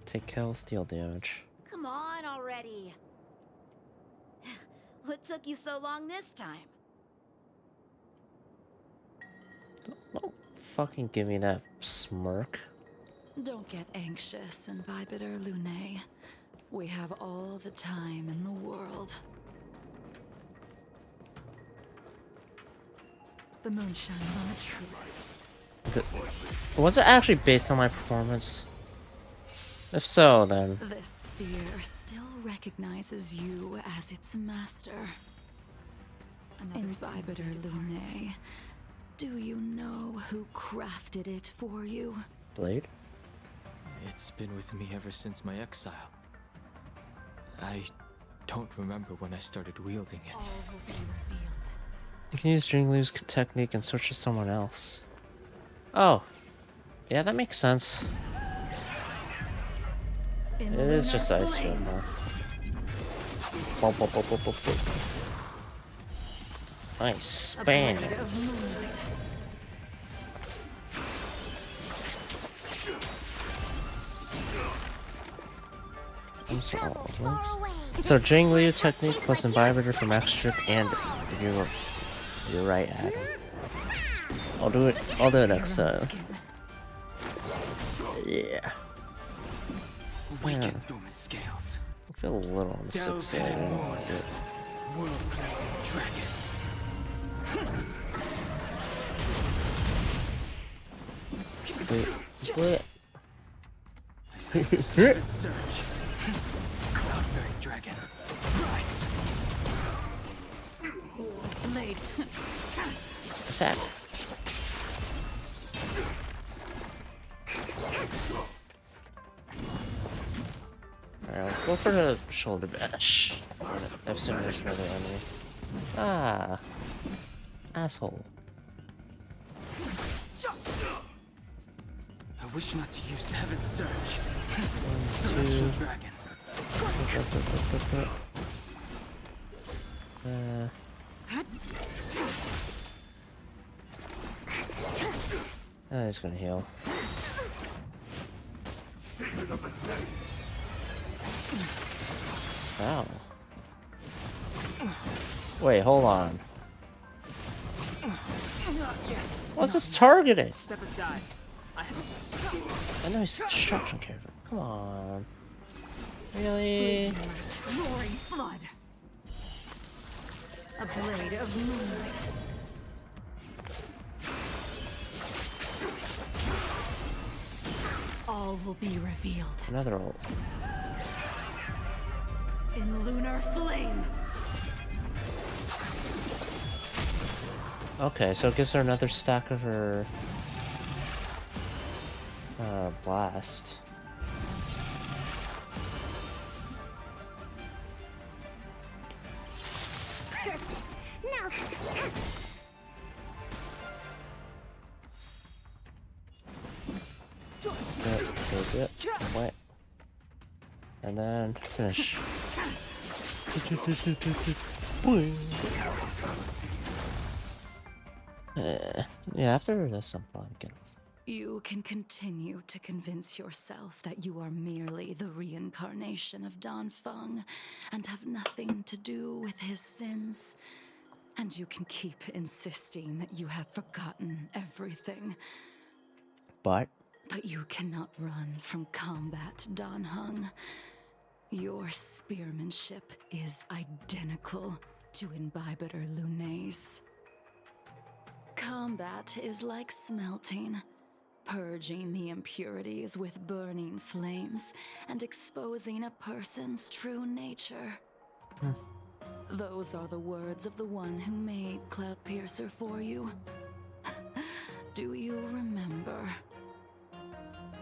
Take health, deal damage. Come on already. What took you so long this time? Don't fucking give me that smirk. Don't get anxious, Imbibitor Lune. We have all the time in the world. The moon shines on the truth. Was it actually based on my performance? If so, then... This spear still recognizes you as its master. Imbibitor Lunae, do you know who crafted it for you? Blade? It's been with me ever since my exile. I don't remember when I started wielding it. All will be revealed. You can use Jingliu's technique and switch to someone else. Oh. Yeah, that makes sense. It is just ice film, huh? Bop, bop, bop, bop, bop, bop. Nice spam. So Jingliu technique plus Imbibitor from Extra and you're right, Adam. I'll do it next time. Yeah. Weaken dormant scales. I feel a little on the sick side. World-cleansing dragon. Wait. I sense a stupid surge. Cloudbearing dragon. Rise. Blade. Attack. Alright, let's go for the shoulder bash. I've seen there's another enemy. Ah. Asshole. I wish not to use the heaven surge. 1, 2. Celestial dragon. He's gonna heal. Wow. Wait, hold on. What's this targeting? Step aside. I know he's destruction character. Come on. Really? Roaring flood. A blade of moonlight. All will be revealed. Another ult. In lunar flame. Okay, so it gives her another stack of her blast. Now. Good. Wait. And then finish. Yeah, after this, I'm probably gonna. You can continue to convince yourself that you are merely the reincarnation of Dan Feng and have nothing to do with his sins. And you can keep insisting that you have forgotten everything. But you cannot run from combat, Dan Heng. Your spearmanship is identical to Imbibitor Lunae's. Combat is like smelting, purging the impurities with burning flames and exposing a person's true nature. Those are the words of the one who made Cloudpiercer for you. Do you remember?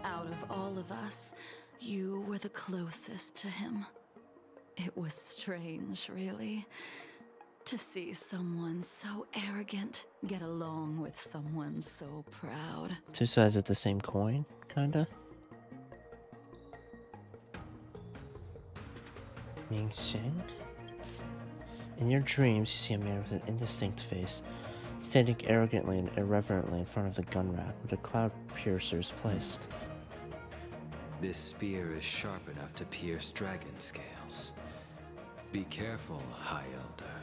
Out of all of us, you were the closest to him. It was strange, really, to see someone so arrogant get along with someone so proud. Two sides of the same coin, kinda. Mingxing. In your dreams, you see a man with an indistinct face, standing arrogantly and irreverently in front of the gun rack where the cloud piercer is placed. This spear is sharp enough to pierce dragon scales. Be careful, High Elder,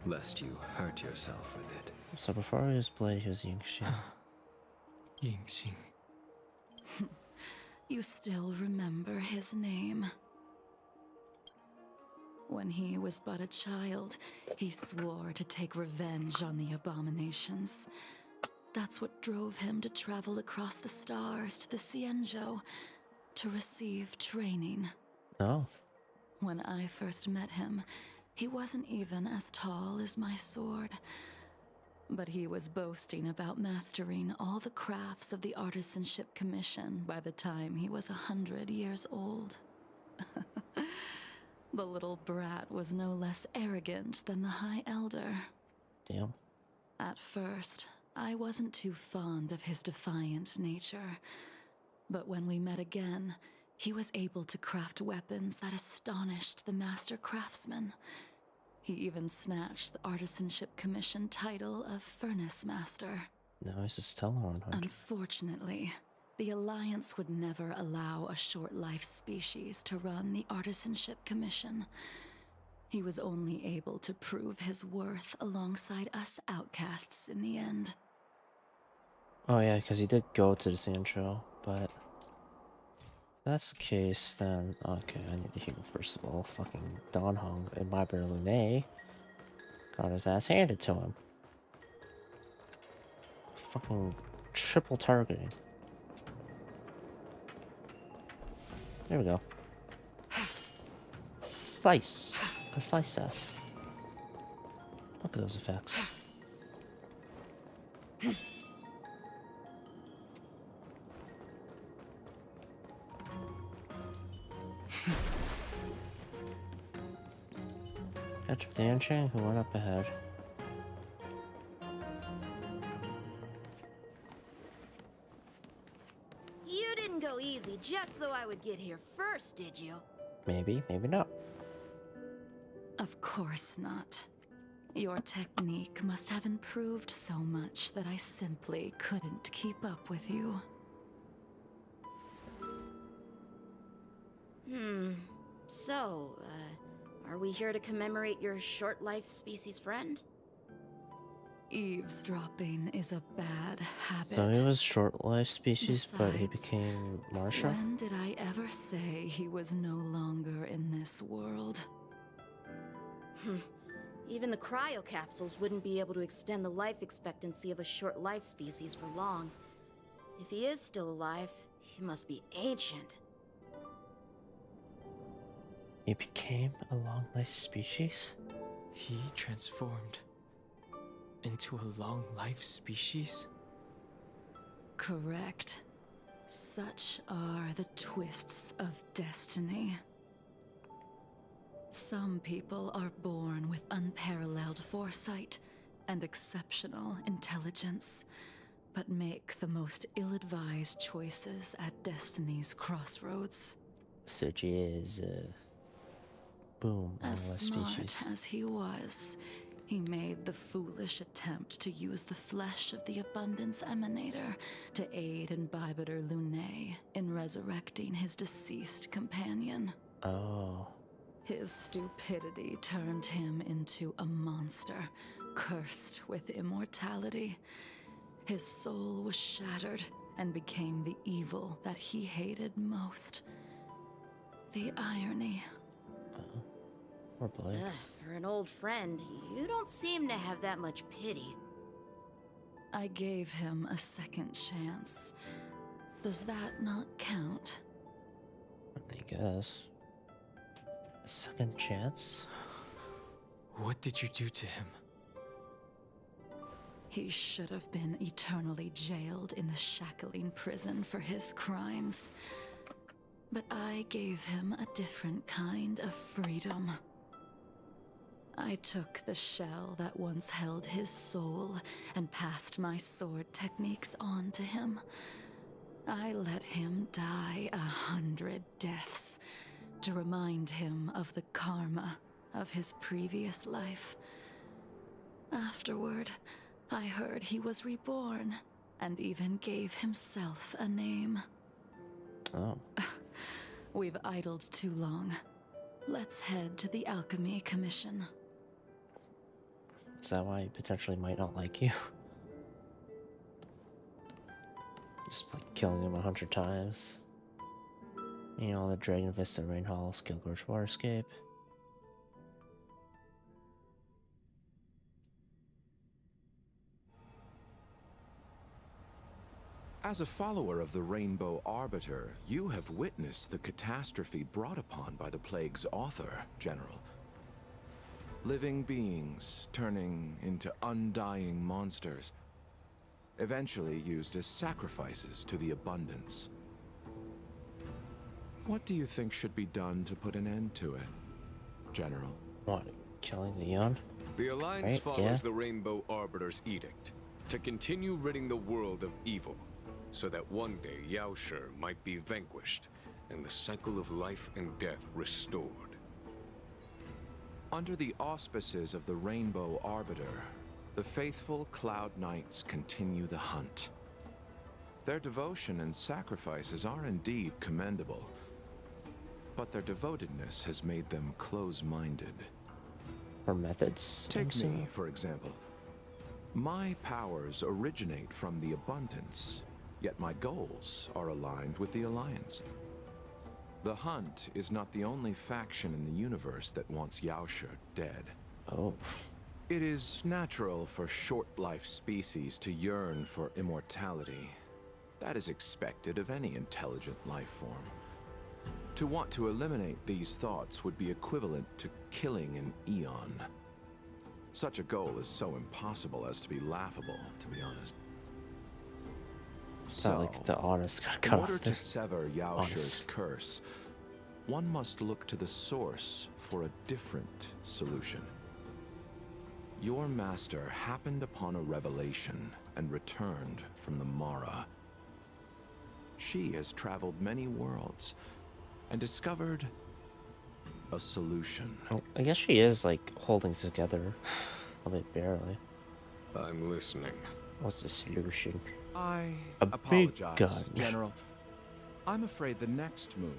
lest you hurt yourself with it. So before he was blade, he was Yingxing. Yingxing. You still remember his name? When he was but a child, he swore to take revenge on the abominations. That's what drove him to travel across the stars to the Cienjo to receive training. Oh. When I first met him, he wasn't even as tall as my sword. But he was boasting about mastering all the crafts of the Artisanship Commission by the time he was 100 years old. The little brat was no less arrogant than the High Elder. Damn. At first, I wasn't too fond of his defiant nature. But when we met again, he was able to craft weapons that astonished the master craftsman. He even snatched the Artisanship Commission title of Furnace Master. Now he's a stellar hunter. Unfortunately, the Alliance would never allow a short-life species to run the Artisanship Commission. He was only able to prove his worth alongside us outcasts in the end. Oh yeah, because he did go to the Sancho, but... If that's the case, then... Okay, I need to heal first of all. Fucking Don Hung and my brother Lune got his ass handed to him. Fucking triple targeting. There we go. Slice. A slice that. Look at those effects. Catch up Dan Chang, who went up ahead. You didn't go easy just so I would get here first, did you? Maybe, maybe not. Of course not. Your technique must have improved so much that I simply couldn't keep up with you. So, are we here to commemorate your short-life species friend? Eavesdropping is a bad habit. So he was short-lived species, but he Besides, became Marsha? When did I ever say he was no longer in this world? Even the cryocapsules wouldn't be able to extend the life expectancy of a short-life species for long. If he is still alive, he must be ancient. He became a long-lived species? He transformed into a long-life species? Correct. Such are the twists of destiny. Some people are born with unparalleled foresight and exceptional intelligence, but make the most ill-advised choices at destiny's crossroads. Such as, boom, As long-lived smart species. as he was, he made the foolish attempt to use the flesh of the Abundance Emanator to aid in Bibiter Lune in resurrecting his deceased companion. Oh. His stupidity turned him into a monster, cursed with immortality. His soul was shattered and became the evil that he hated most. The irony. Poor Blake. For an old friend, you don't seem to have that much pity. I gave him a second chance. Does that not count? I guess. A second chance? What did you do to him? He should have been eternally jailed in the shackling prison for his crimes. But I gave him a different kind of freedom. I took the shell that once held his soul and passed my sword techniques on to him. I let him die 100 deaths to remind him of the karma of his previous life. Afterward, I heard he was reborn and even gave himself a name. Oh. We've idled too long. Let's head to the Alchemy Commission. Is that why he potentially might not like you? Just like killing him 100 times. You know, the Dragon Vista, Rain Hall, Skillgorge Waterscape. As a follower of the Rainbow Arbiter, you have witnessed the catastrophe brought upon by the plague's author, General. Living beings turning into undying monsters, eventually used as sacrifices to the abundance. What do you think should be done to put an end to it, General? What, killing Leon? The Alliance Right, follows yeah. the Rainbow Arbiter's edict to continue ridding the world of evil, so that one day Yaoshi might be vanquished and the cycle of life and death restored. Under the auspices of the Rainbow Arbiter, the faithful Cloud Knights continue the hunt. Their devotion and sacrifices are indeed commendable, but their devotedness has made them close-minded. Or methods? Take me, for example. My powers originate from the abundance, yet my goals are aligned with the Alliance. The Hunt is not the only faction in the universe that wants Yaoshi dead. Oh. It is natural for short-life species to yearn for immortality. That is expected of any intelligent life form. To want to eliminate these thoughts would be equivalent to killing an eon. Such a goal is so impossible as to be laughable, to be honest. It's not like the honest got cut in order off to there. sever Yaoshi's curse, one must look to the source for a different solution. Your master happened upon a revelation and returned from the Mara. She has traveled many worlds and discovered a solution. Oh, I guess she is like holding together a bit barely. I'm listening. What's the solution? I A big apologize, gun. General. I'm afraid the next move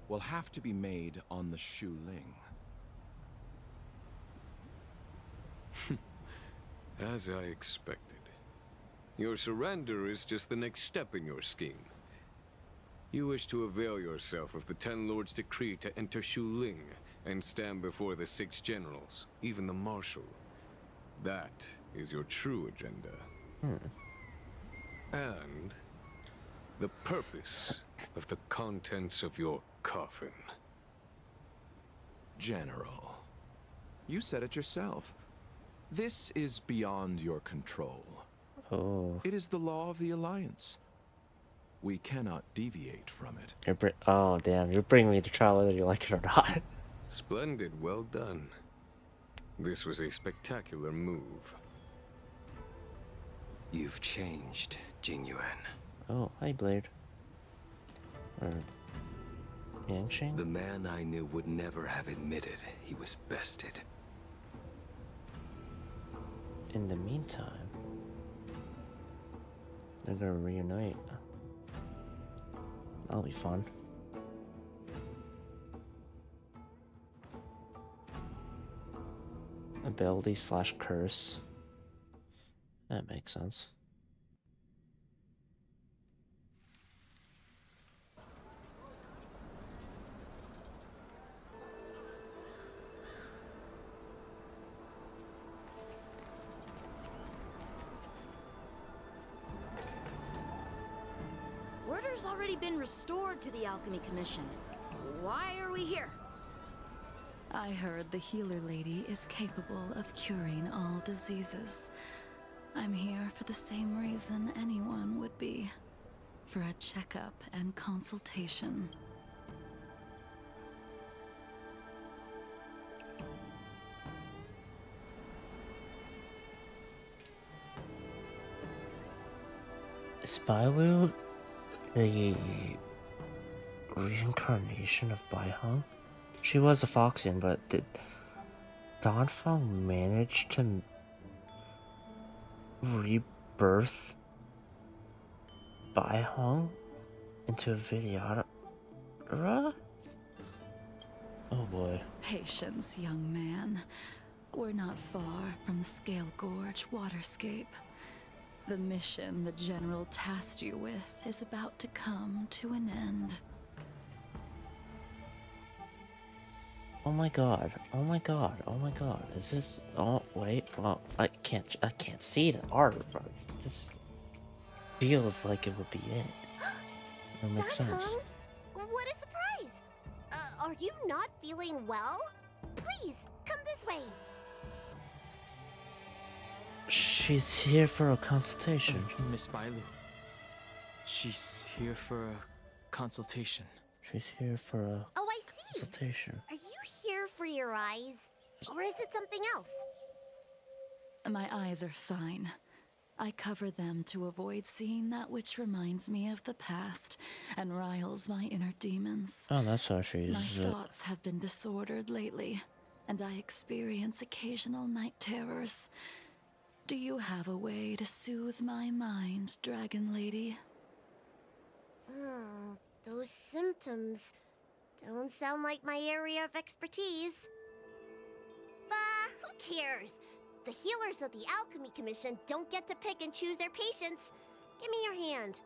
will have to be made on the Shu Ling. As I expected. Your surrender is just the next step in your scheme. You wish to avail yourself of the Ten Lords' decree to enter Shu Ling and stand before the 6 generals, even the Marshal. That is your true agenda. And the purpose of the contents of your coffin. General, you said it yourself. This is beyond your control. Oh. It is the law of the Alliance. We cannot deviate from it. Oh, damn. You're bringing me to trial whether you like it or not. Splendid, well done. This was a spectacular move. You've changed, Jingyuan. Oh, hi, Blade. Or Yangsheng? The man I knew would never have admitted he was bested. In the meantime, they're gonna reunite. That'll be fun. Ability / curse. That makes sense. Order's already been restored to the Alchemy Commission. Why are we here? I heard the healer lady is capable of curing all diseases. I'm here for the same reason anyone would be. For a checkup and consultation. Is Bailu the reincarnation of Baihong? She was a Foxian, but did Donfeng manage to rebirth Baihong into a Vidyadhara? Oh boy. Patience, young man. We're not far from Scale Gorge waterscape. The mission the General tasked you with is about to come to an end. Oh my god. Oh my god. Oh my god. Is this... Oh, wait. Well, I can't see the art of this. feels like it would be it. That makes sense. Hung, what a surprise! Are you not feeling well? Please, come this way. She's here for a consultation. Miss Bailu. She's here for a consultation. She's here for a Oh, I see. consultation. Are you here for your eyes? Or is it something else? My eyes are fine. I cover them to avoid seeing that which reminds me of the past and riles my inner demons. Oh, that's how she's. My thoughts have been disordered lately, and I experience occasional night terrors. Do you have a way to soothe my mind, Dragon Lady? Those symptoms don't sound like my area of expertise. But who cares? The healers of the Alchemy Commission don't get to pick and choose their patients. Give me your hand.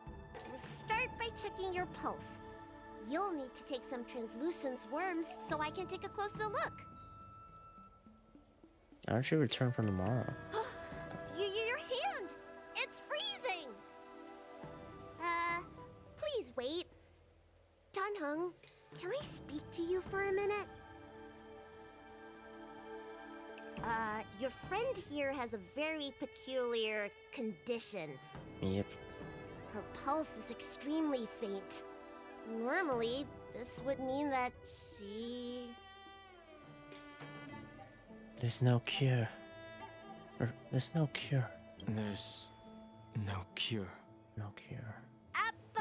We'll start by checking your pulse. You'll need to take some translucence worms so I can take a closer look. Aren't you return from tomorrow? Your hand! It's freezing! Please wait. Dunhung, can I speak to you for a minute? Your friend here has a very peculiar condition. Yep. Her pulse is extremely faint. Normally, this would mean that she... There's no cure. There's no cure. There's no cure. No cure.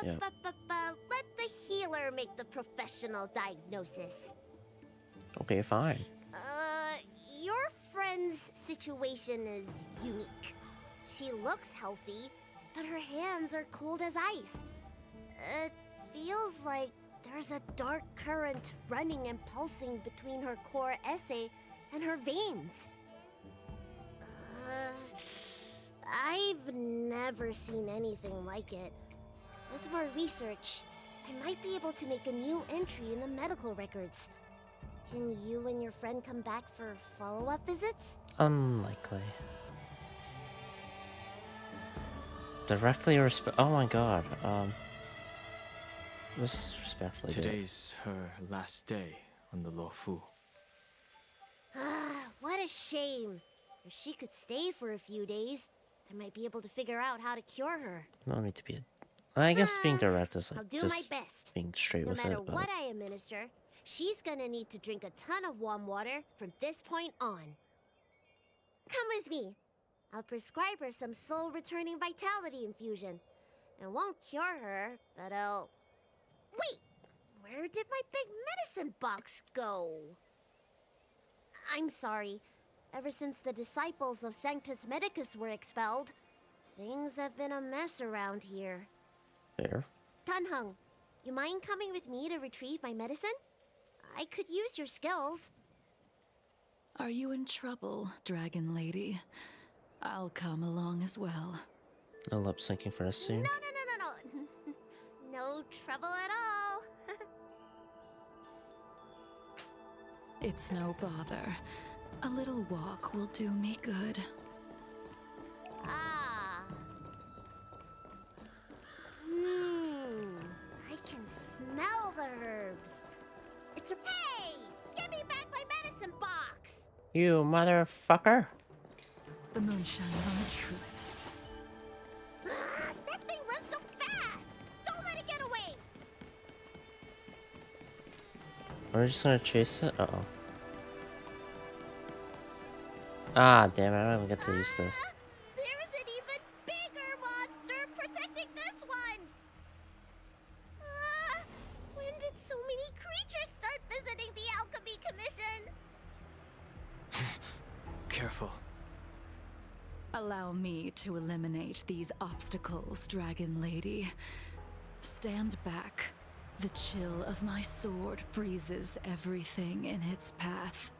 Yep. Let the healer make the professional diagnosis. Okay, fine. Your friend's situation is unique. She looks healthy, but her hands are cold as ice. It feels like there's a dark current running and pulsing between her core esse and her veins. I've never seen anything like it. With more research, I might be able to make a new entry in the medical records. Can you and your friend come back for follow-up visits? Unlikely. Directly oh my god, respectfully. Today's her last day on the Luofu. What a shame. If she could stay for a few days, I might be able to figure out how to cure her. No need to be I guess being direct is like I'll do just my best. being straight No with matter it. But what I administer, she's gonna need to drink a ton of warm water from this point on. Come with me. I'll prescribe her some soul-returning vitality infusion. It won't cure her, but I'll... Wait! Where did my big medicine box go? I'm sorry. Ever since the disciples of Sanctus Medicus were expelled, things have been a mess around here. fair. Dunhung, you mind coming with me to retrieve my medicine? I could use your skills. Are you in trouble, Dragon Lady? I'll come along as well. No lip syncing for this scene. No. No trouble at all. It's no bother. A little walk will do me good. I can smell the herbs. It's a... Hey! Give me back my medicine box! You motherfucker! The moon shines on the truth. That thing runs so fast! Don't let it get away! We're just gonna chase it? Uh-oh. Ah, damn it, I don't even get to use this. There's an even bigger monster protecting this one! When did so many creatures start visiting the Alchemy Commission? Careful. Allow me to eliminate these obstacles, Dragon Lady. Stand back. The chill of my sword freezes everything in its path.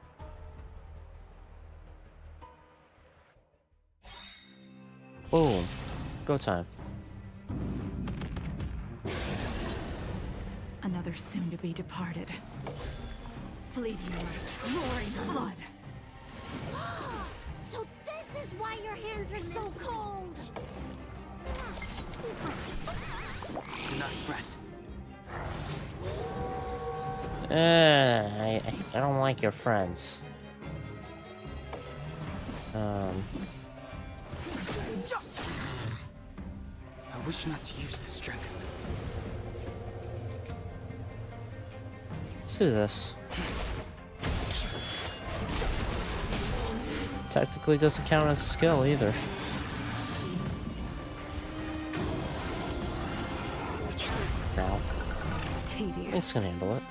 Boom. Go time. Another soon-to-be departed. Fleeting light, roaring flood. So this is why your hands are so cold! not fret. I don't like your friends. I wish not to use this strength. Let's do this. Technically doesn't count as a skill either. Now. It's gonna handle it.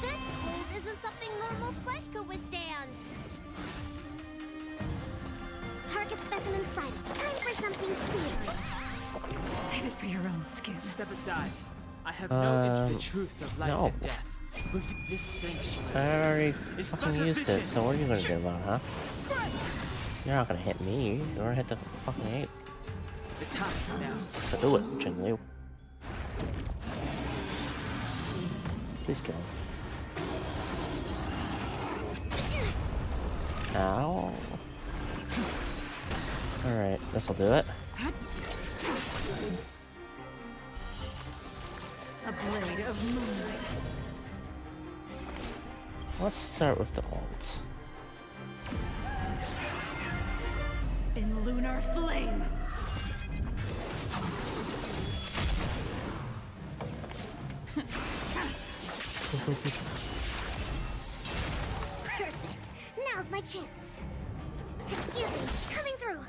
This hold isn't something normal flesh could withstand. Target specimen sighted. Time for something serious. Save it for your own skin. Step aside. I have no into the truth of life and death. With this sanctuary. I already fucking used it, so what are you gonna do about it, huh? You're not gonna hit me, you're gonna hit the fucking ape. The time is now. So do it, Jinglu. Please kill him. Ow. Alright, this'll do it. A blade of moonlight. Let's start with the alt. In lunar flame. Perfect. Now's my chance. Excuse me, coming through.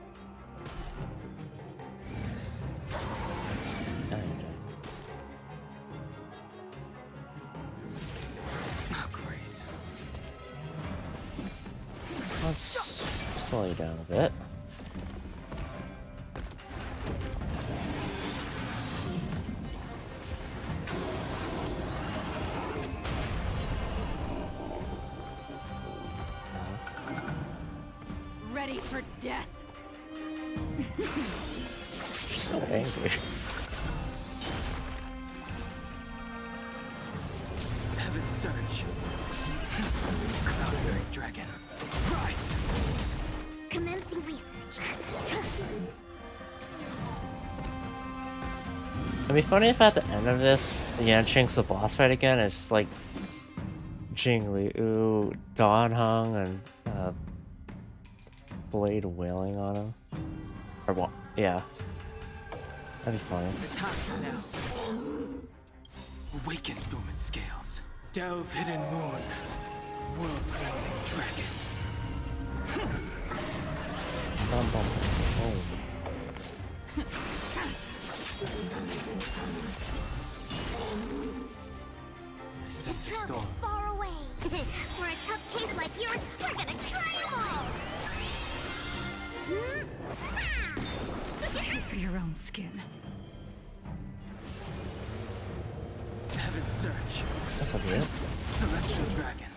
Oh, Grace. Let's slow you down a bit. Ready for death. So angry. Heaven surge. Cloud-bearing dragon. Rise. Commencing research. It'd be funny if at the end of this, Yanqing's the boss fight again. It's just like Jingliu, Dan Heng, and Blade wailing on him. Or what? Yeah. That'd be funny. The time is now. Awaken dormant scales. Delve hidden moon. World cleansing dragon. Bum, bum, boom. I sense a You're storm. far away. For a tough case like yours, we're gonna try 'em all. Save it for your own skin. Heaven surge. This'll do it. Celestial dragon.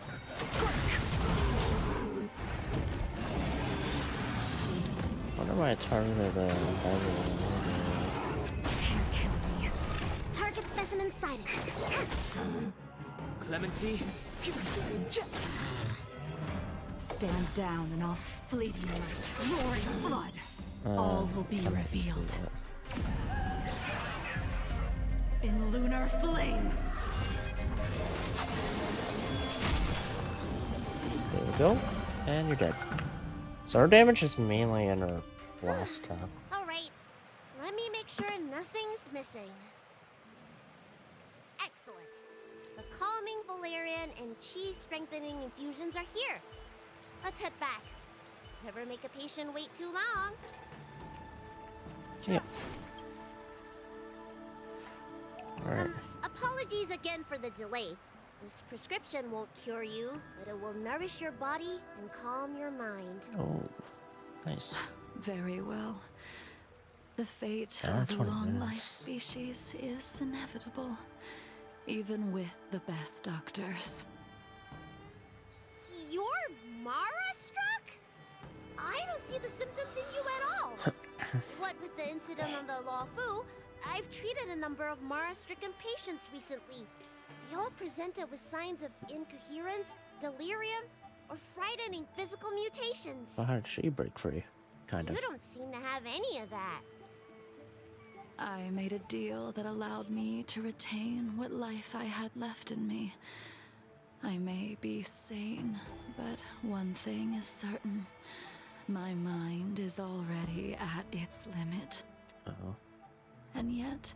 Wonder why I targeted the Can't kill me. Target specimen sighted. Clemency. Stand down and I'll fleeting light, roaring flood. All will be revealed. In lunar flame. There we go. And you're dead. So her damage is mainly in her blast attack. Alright, let me make sure nothing's missing. Excellent. The calming valerian and chi strengthening infusions are here. Let's head back. Never make a patient wait too long. Yep. Alright. Apologies again for the delay. This prescription won't cure you, but it will nourish your body and calm your mind. Oh, nice. Very well. The fate Yeah, of a 20 long-life minutes. species is inevitable, even with the best doctors. You're Mara-struck? I don't see the symptoms in you at all. What with the incident on the Law Fu, I've treated a number of Mara-stricken patients recently. They all presented with signs of incoherence, delirium, or frightening physical mutations. But how did she break free? Kind of. You don't seem to have any of that. I made a deal that allowed me to retain what life I had left in me. I may be sane, but one thing is certain. My mind is already at its limit. Uh-oh. And yet,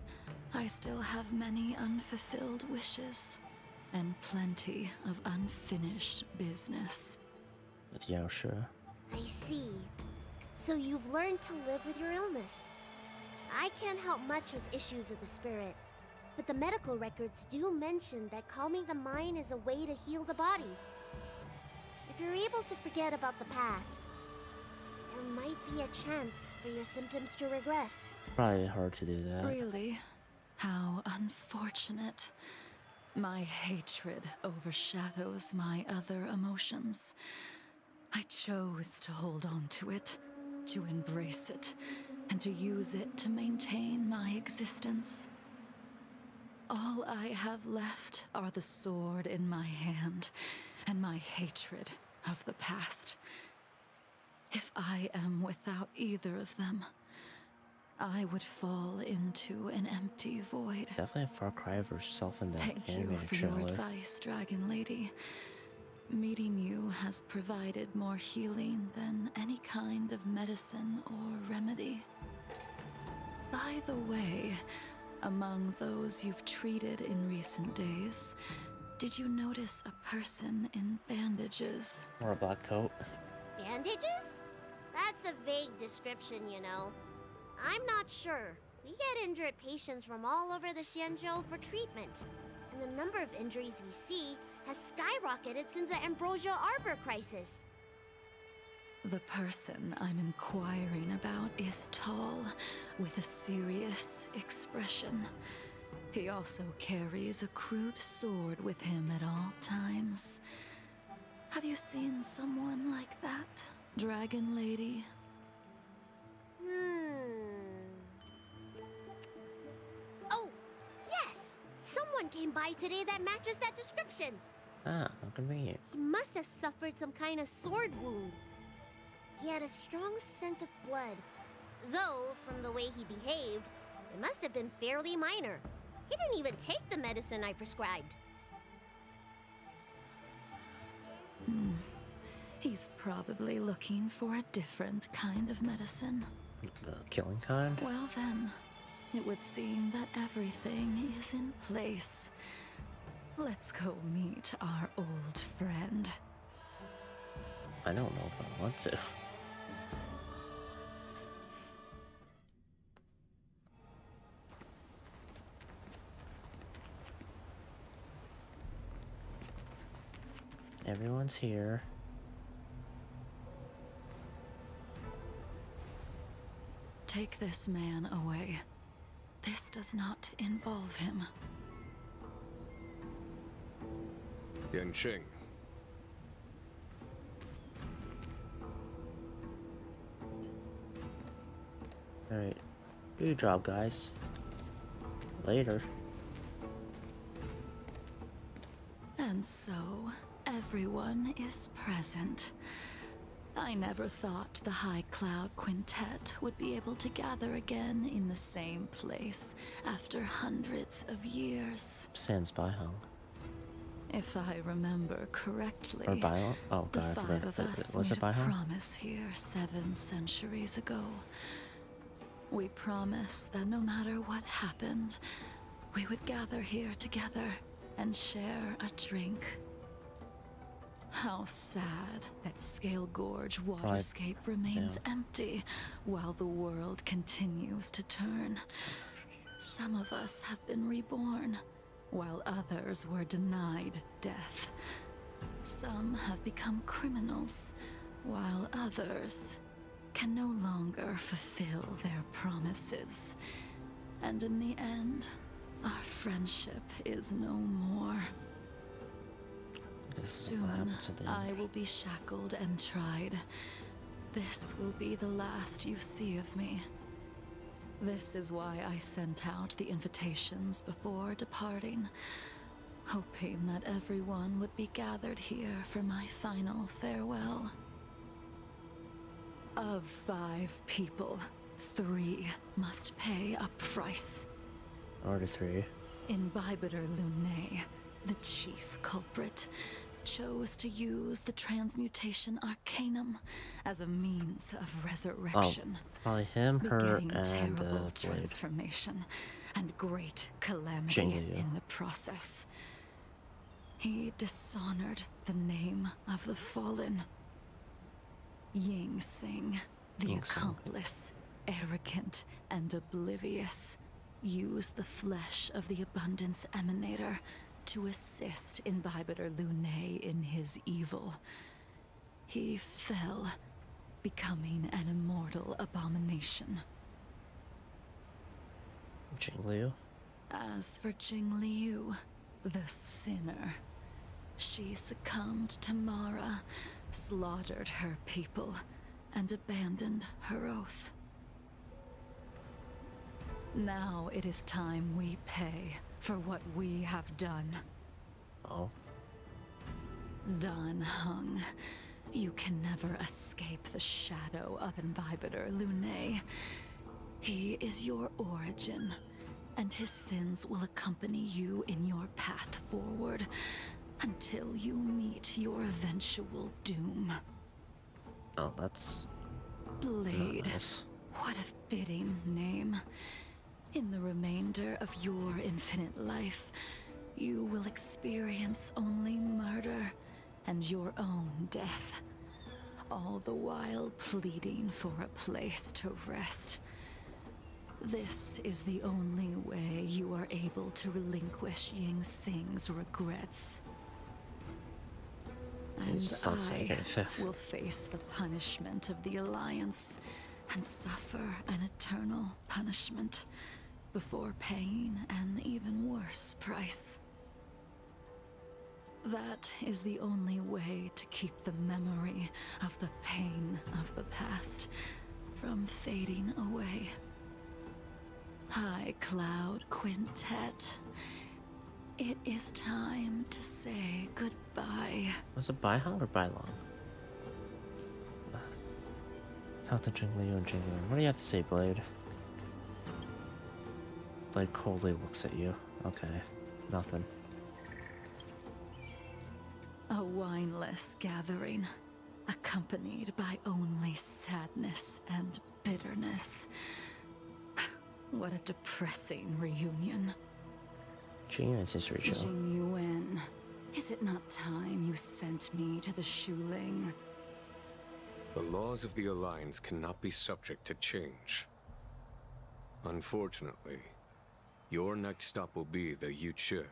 I still have many unfulfilled wishes, and plenty of unfinished business. Yeah, sure. I see. So you've learned to live with your illness. I can't help much with issues of the spirit, but the medical records do mention that calming the mind is a way to heal the body. If you're able to forget about the past, there might be a chance for your symptoms to regress. Probably hard to do that. Really? How unfortunate. My hatred overshadows my other emotions. I chose to hold on to it, to embrace it, and to use it to maintain my existence. All I have left are the sword in my hand and my hatred of the past. If I am without either of them, I would fall into an empty void. Definitely a far cry of herself in that Thank you animated for your trailer. advice, Dragon Lady. Meeting you has provided more healing than any kind of medicine or remedy. By the way, among those you've treated in recent days, did you notice a person in bandages? Or a black coat. Bandages? That's a vague description, you know. I'm not sure. We get injured patients from all over the Xianzhou for treatment, and the number of injuries we see has skyrocketed since the Ambrosia Arbor crisis. The person I'm inquiring about is tall, with a serious expression. He also carries a crude sword with him at all times. Have you seen someone like that, Dragon Lady? Oh, yes! Someone came by today that matches that description. Ah, how convenient. He must have suffered some kind of sword wound. He had a strong scent of blood, though from the way he behaved, it must have been fairly minor. He didn't even take the medicine I prescribed. He's probably looking for a different kind of medicine. The killing kind? Well then, it would seem that everything is in place. Let's go meet our old friend. I don't know if I want to. Everyone's here. Take this man away. This does not involve him. Yanqing. Alright. Good job, guys. Later. And so, everyone is present. I never thought the High Cloud Quintet would be able to gather again in the same place after hundreds of years. Sans Baihong. If I remember correctly, Or Baihong? Oh the god, I five forgot. of us Was made it a Baihong? promise here 7 centuries ago. We promised that no matter what happened, we would gather here together and share a drink. How sad that Scale Gorge waterscape remains empty while the world continues to turn. Some of us have been reborn, while others were denied death. Some have become criminals, while others can no longer fulfill their promises. And in the end, our friendship is no more. Soon, I will be shackled and tried. This will be the last you see of me. This is why I sent out the invitations before departing, hoping that everyone would be gathered here for my final farewell. Of 5 people, 3 must pay a price. Order 3. Imbibitor Lunae, the chief culprit, chose to use the transmutation arcanum as a means of resurrection. Probably him, her, begetting and terrible Blade. transformation and great calamity Jingle. in the process. He dishonored the name of the fallen. Ying Sing, the Ying Sing. accomplice, arrogant and oblivious, used the flesh of the Abundance Emanator to assist Imbibitor Lunae in his evil. He fell, becoming an immortal abomination. Jingliu. As for Jingliu, the sinner, she succumbed to Mara, slaughtered her people, and abandoned her oath. Now it is time we pay for what we have done. Oh. Dan Heng, you can never escape the shadow of Imbibitor Lunae. He is your origin, and his sins will accompany you in your path forward until you meet your eventual doom. Oh, that's Blade. nice. What a fitting name. In the remainder of your infinite life, you will experience only murder and your own death, all the while pleading for a place to rest. This is the only way you are able to relinquish Ying Sing's regrets. And It's not saying I anything. will face the punishment of the Alliance and suffer an eternal punishment before paying an even worse price. That is the only way to keep the memory of the pain of the past from fading away. High Cloud Quintet, it is time to say goodbye. Was it Baihang or Bailong? Talk to Jingliu and Jingliu. What do you have to say, Blade? Blade coldly looks at you. Okay, nothing. A wineless gathering, accompanied by only sadness and bitterness. What a depressing reunion. Genius is Rachel. Jing Yuan, is it not time you sent me to the Shuling? The laws of the Alliance cannot be subject to change. Unfortunately, your next stop will be the YOOOOO.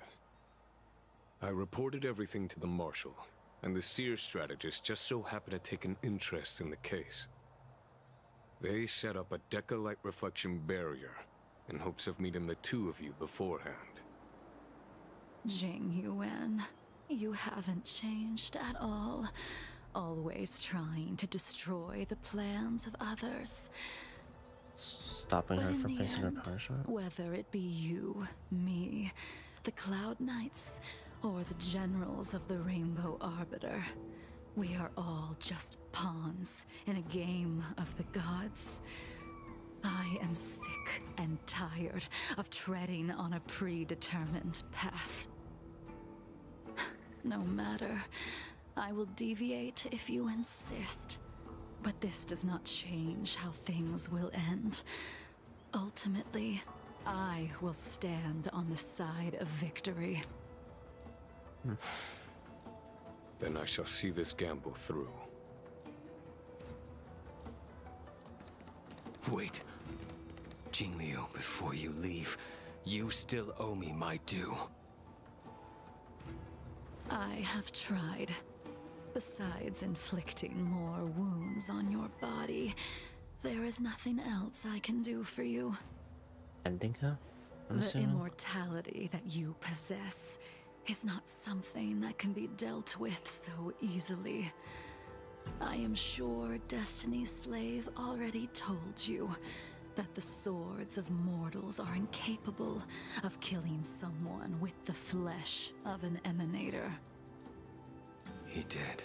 I reported everything to the Marshal, and the Seer strategist just so happened to take an interest in the case. They set up a Deca-light reflection barrier in hopes of meeting the two of you beforehand. Jing Yuan, you haven't changed at all. Always trying to destroy the plans of others. Stopping But her in from the facing her end, punishment? whether it be you, me, the Cloud Knights, or the generals of the Rainbow Arbiter, we are all just pawns in a game of the gods. I am sick and tired of treading on a predetermined path. No matter, I will deviate if you insist. But this does not change how things will end. Ultimately, I will stand on the side of victory. Then I shall see this gamble through. Wait. Jingliu, before you leave, you still owe me my due. I have tried. Besides inflicting more wounds on your body, there is nothing else I can do for you. Ending her? I'm The assuming? immortality that you possess is not something that can be dealt with so easily. I am sure Destiny's Slave already told you that the swords of mortals are incapable of killing someone with the flesh of an emanator. He did.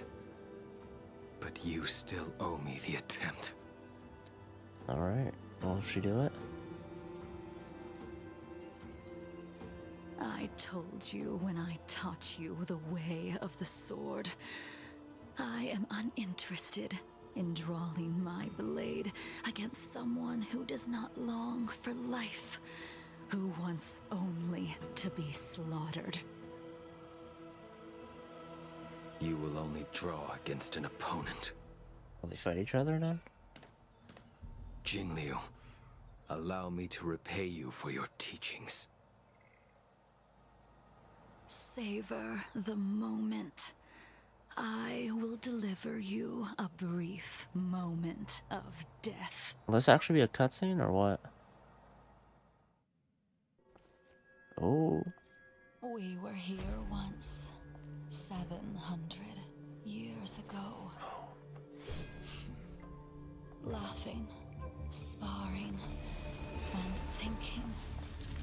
But you still owe me the attempt. Alright. Will she do it? I told you when I taught you the way of the sword. I am uninterested in drawing my blade against someone who does not long for life, who wants only to be slaughtered. You will only draw against an opponent. Will they fight each other then? Jingliu, allow me to repay you for your teachings. Savor the moment. I will deliver you a brief moment of death. Will this actually be a cutscene or what? Oh. We were here once, 700 years ago. Laughing, sparring, and thinking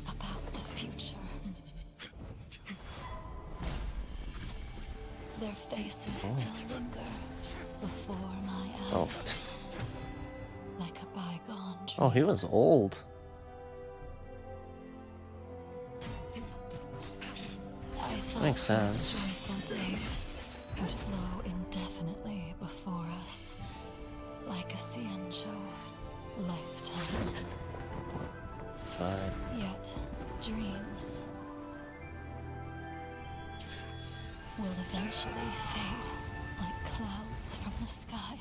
about the future. Their faces still linger before my eyes, like a bygone dream. Oh, he was old. Makes sense. Joyful days would flow indefinitely before us, like a Cienjo lifetime. Fine. Yet, dreams will eventually fade like clouds from the sky.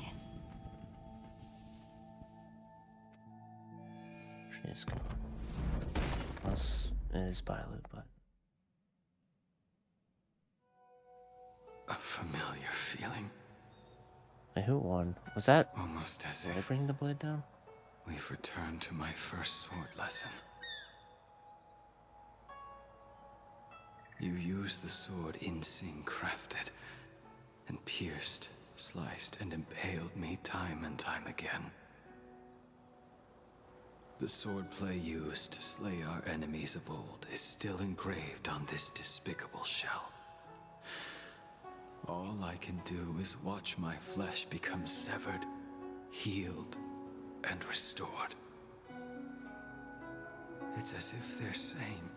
She's gone. Plus, it is Bailu, but... A familiar feeling. Wait, who won? Was that... Almost as Did I if bring the blade down? we've returned to my first sword lesson. You used the sword Insing crafted, and pierced, sliced, and impaled me time and time again. The swordplay used to slay our enemies of old is still engraved on this despicable shell. All I can do is watch my flesh become severed, healed, and restored. It's as if they're saying,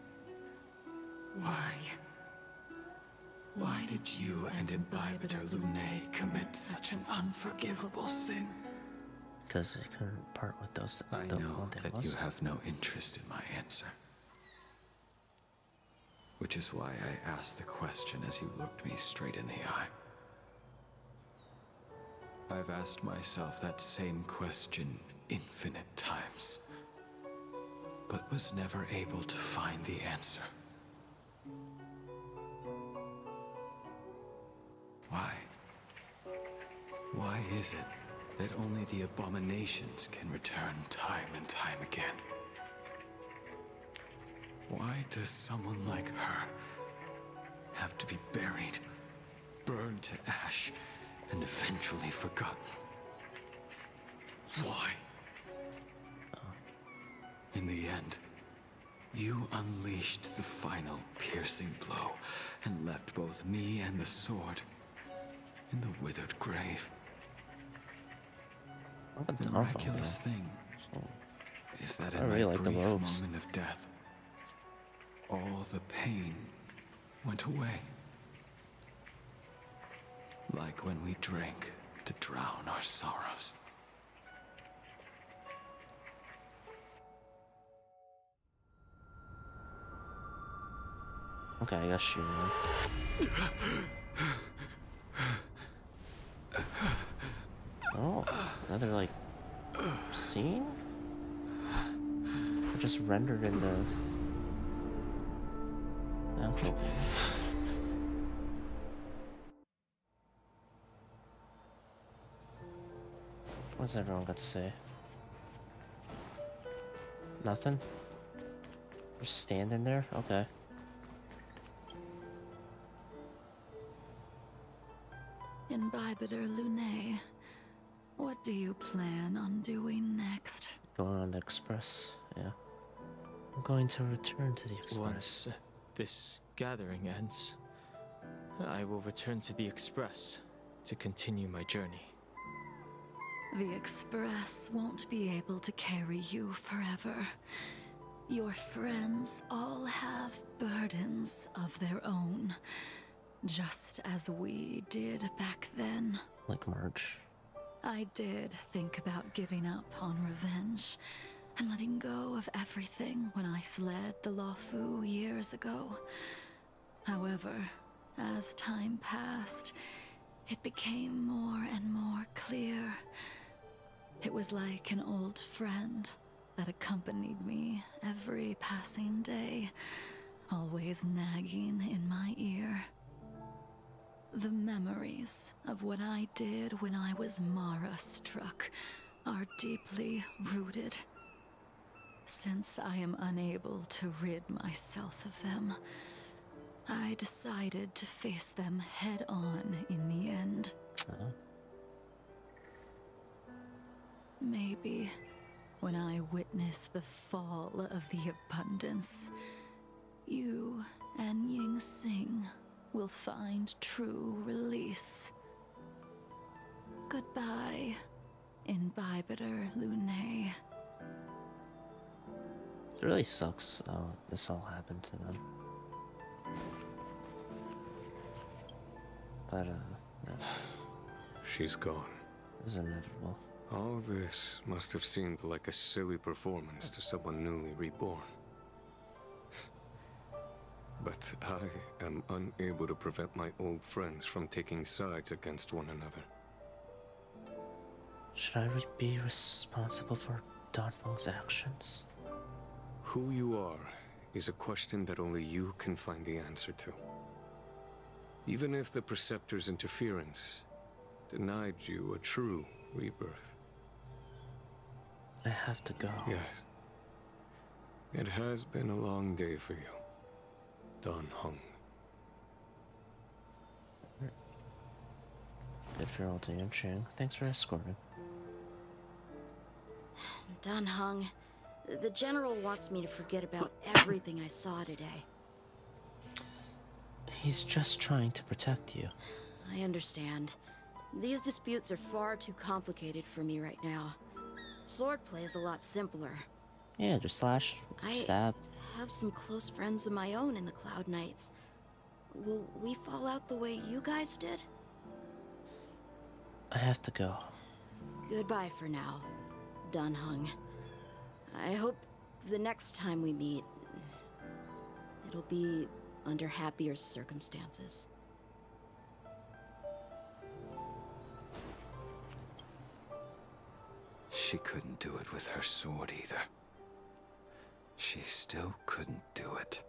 why? Why did you and Imbibitor Lunae commit such an unforgivable sin? Because they couldn't part with those that I don't know want that you have no interest in my answer. Which is why I asked the question as you looked me straight in the eye. I've asked myself that same question infinite times, but was never able to find the answer. Why? Why is it that only the abominations can return time and time again? Why does someone like her have to be buried, burned to ash, and eventually forgotten? Why? In the end, you unleashed the final piercing blow and left both me and the sword in the withered grave. The miraculous thing is that in my brief moment of death, all the pain went away. Like when we drank to drown our sorrows. Okay, I guess you won. Oh, another, like, scene? Or just rendered in the actual game? What's everyone got to say? Nothing? Just standing there? Okay. Imbibitor Lunae, what do you plan on doing next? Going on the express, yeah. I'm going to return to the express. Once this gathering ends, I will return to the express to continue my journey. The Express won't be able to carry you forever. Your friends all have burdens of their own, just as we did back then. Like March. I did think about giving up on revenge and letting go of everything when I fled the Lawfu years ago. However, as time passed, it became more and more clear. It was like an old friend that accompanied me every passing day, always nagging in my ear. The memories of what I did when I was Mara-struck are deeply rooted. Since I am unable to rid myself of them, I decided to face them head-on in the end. Maybe when I witness the fall of the abundance, you and Ying Sing will find true release. Goodbye, Imbibitor Lune. It really sucks this all happened to them. But, yeah. She's gone. It was inevitable. All this must have seemed like a silly performance to someone newly reborn. But I am unable to prevent my old friends from taking sides against one another. Should I be responsible for Donfeng's actions? Who you are is a question that only you can find the answer to. Even if the Preceptor's interference denied you a true rebirth. I have to go. Yes. It has been a long day for you, Dan Heng. Good farewell to Yan Ching. Thanks for escorting. Dan Heng, the General wants me to forget about everything I saw today. He's just trying to protect you. I understand. These disputes are far too complicated for me right now. Swordplay is a lot simpler. Yeah, just slash, stab. I have some close friends of my own in the Cloud Knights. Will we fall out the way you guys did? I have to go. Goodbye for now, Dan Heng. I hope the next time we meet, it'll be under happier circumstances. She couldn't do it with her sword either. She still couldn't do it.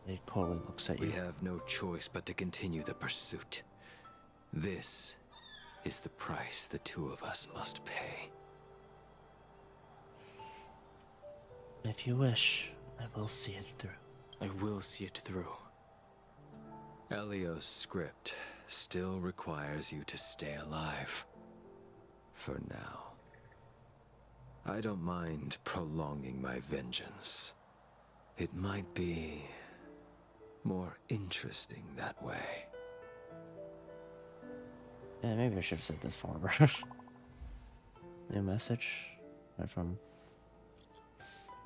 He coldly looks at you. We have no choice but to continue the pursuit. This is the price the two of us must pay. If you wish, I will see it through. I will see it through. Elio's script still requires you to stay alive. For now. I don't mind prolonging my vengeance. It might be more interesting that way. Yeah, maybe I should have said the former. New message. Right from...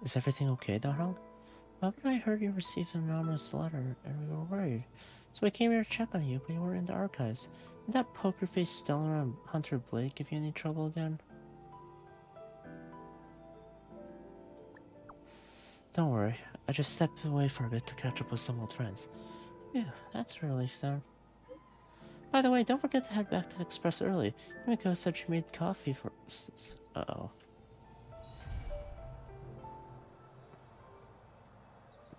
Is everything okay, Donald? Well, I heard you received an anonymous letter, and we were worried. So we came here to check on you, but you weren't in the archives. Did that poker-faced Stellar and Hunter Blake give you any trouble again? Don't worry, I just stepped away for a bit to catch up with some old friends. Yeah, that's a relief then. By the way, don't forget to head back to the Express early. Miko said she made coffee for us. Uh-oh.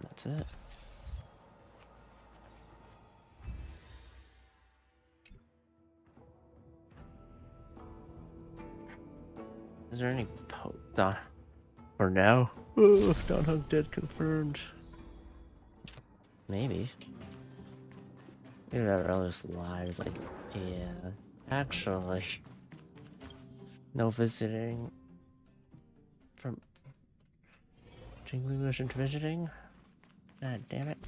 That's it. Is there any Don? For now? Oh, Don Hung dead confirmed. Maybe. Maybe that earliest lie is like, yeah, actually, no visiting from Jingli isn't visiting. God damn it.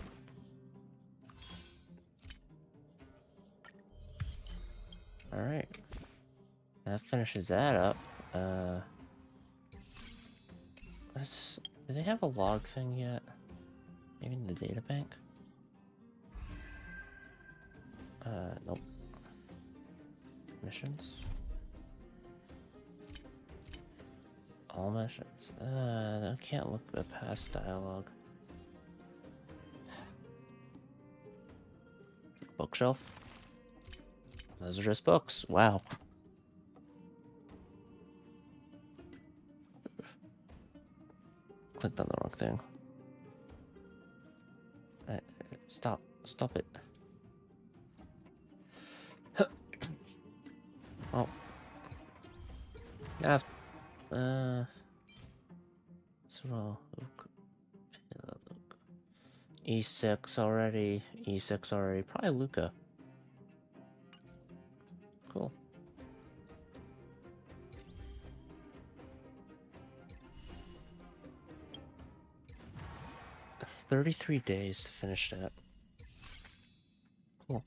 Alright. That finishes that up. Do they have a log thing yet? Maybe in the data bank? Nope. Missions? All missions. I can't look past dialogue. Bookshelf? Those are just books. Wow. Clicked on the wrong thing. Stop. Stop it. Oh. Yeah. So, E6 already. E6 already. Probably Luca. Cool. $33 days to finish that. Cool.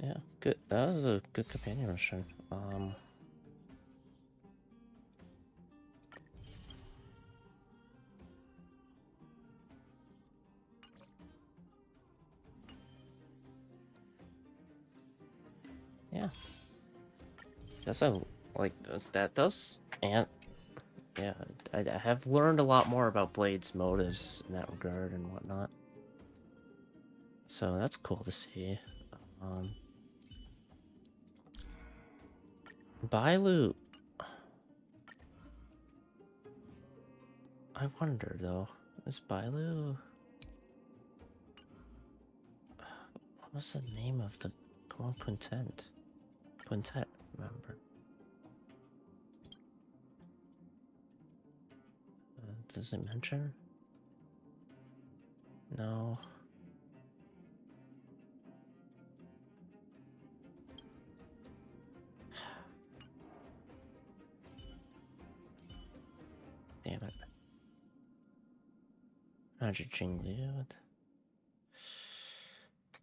Yeah, good. That was a good companion mission. Yeah. Guess I like that does, and yeah, I have learned a lot more about Blade's motives in that regard and whatnot. So that's cool to see. Buy loot. I wonder though, is Bailu? What was the name of the quintet member? Does it mention? No. Damn it. Roger Jinglu.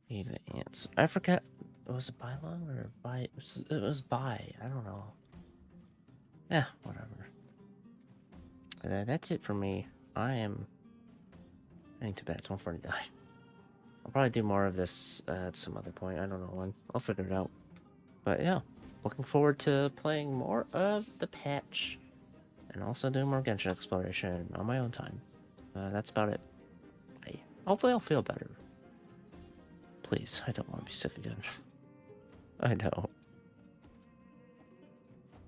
Even ants. I forget. Was it by long or by? It was by. I don't know. Yeah, whatever. That's it for me. I need to bed. It's 1:49. I'll probably do more of this at some other point. I don't know when. I'll figure it out. But yeah, looking forward to playing more of the patch. And also doing more Genshin exploration on my own time. That's about it. Hopefully I'll feel better. Please, I don't want to be sick again. I know.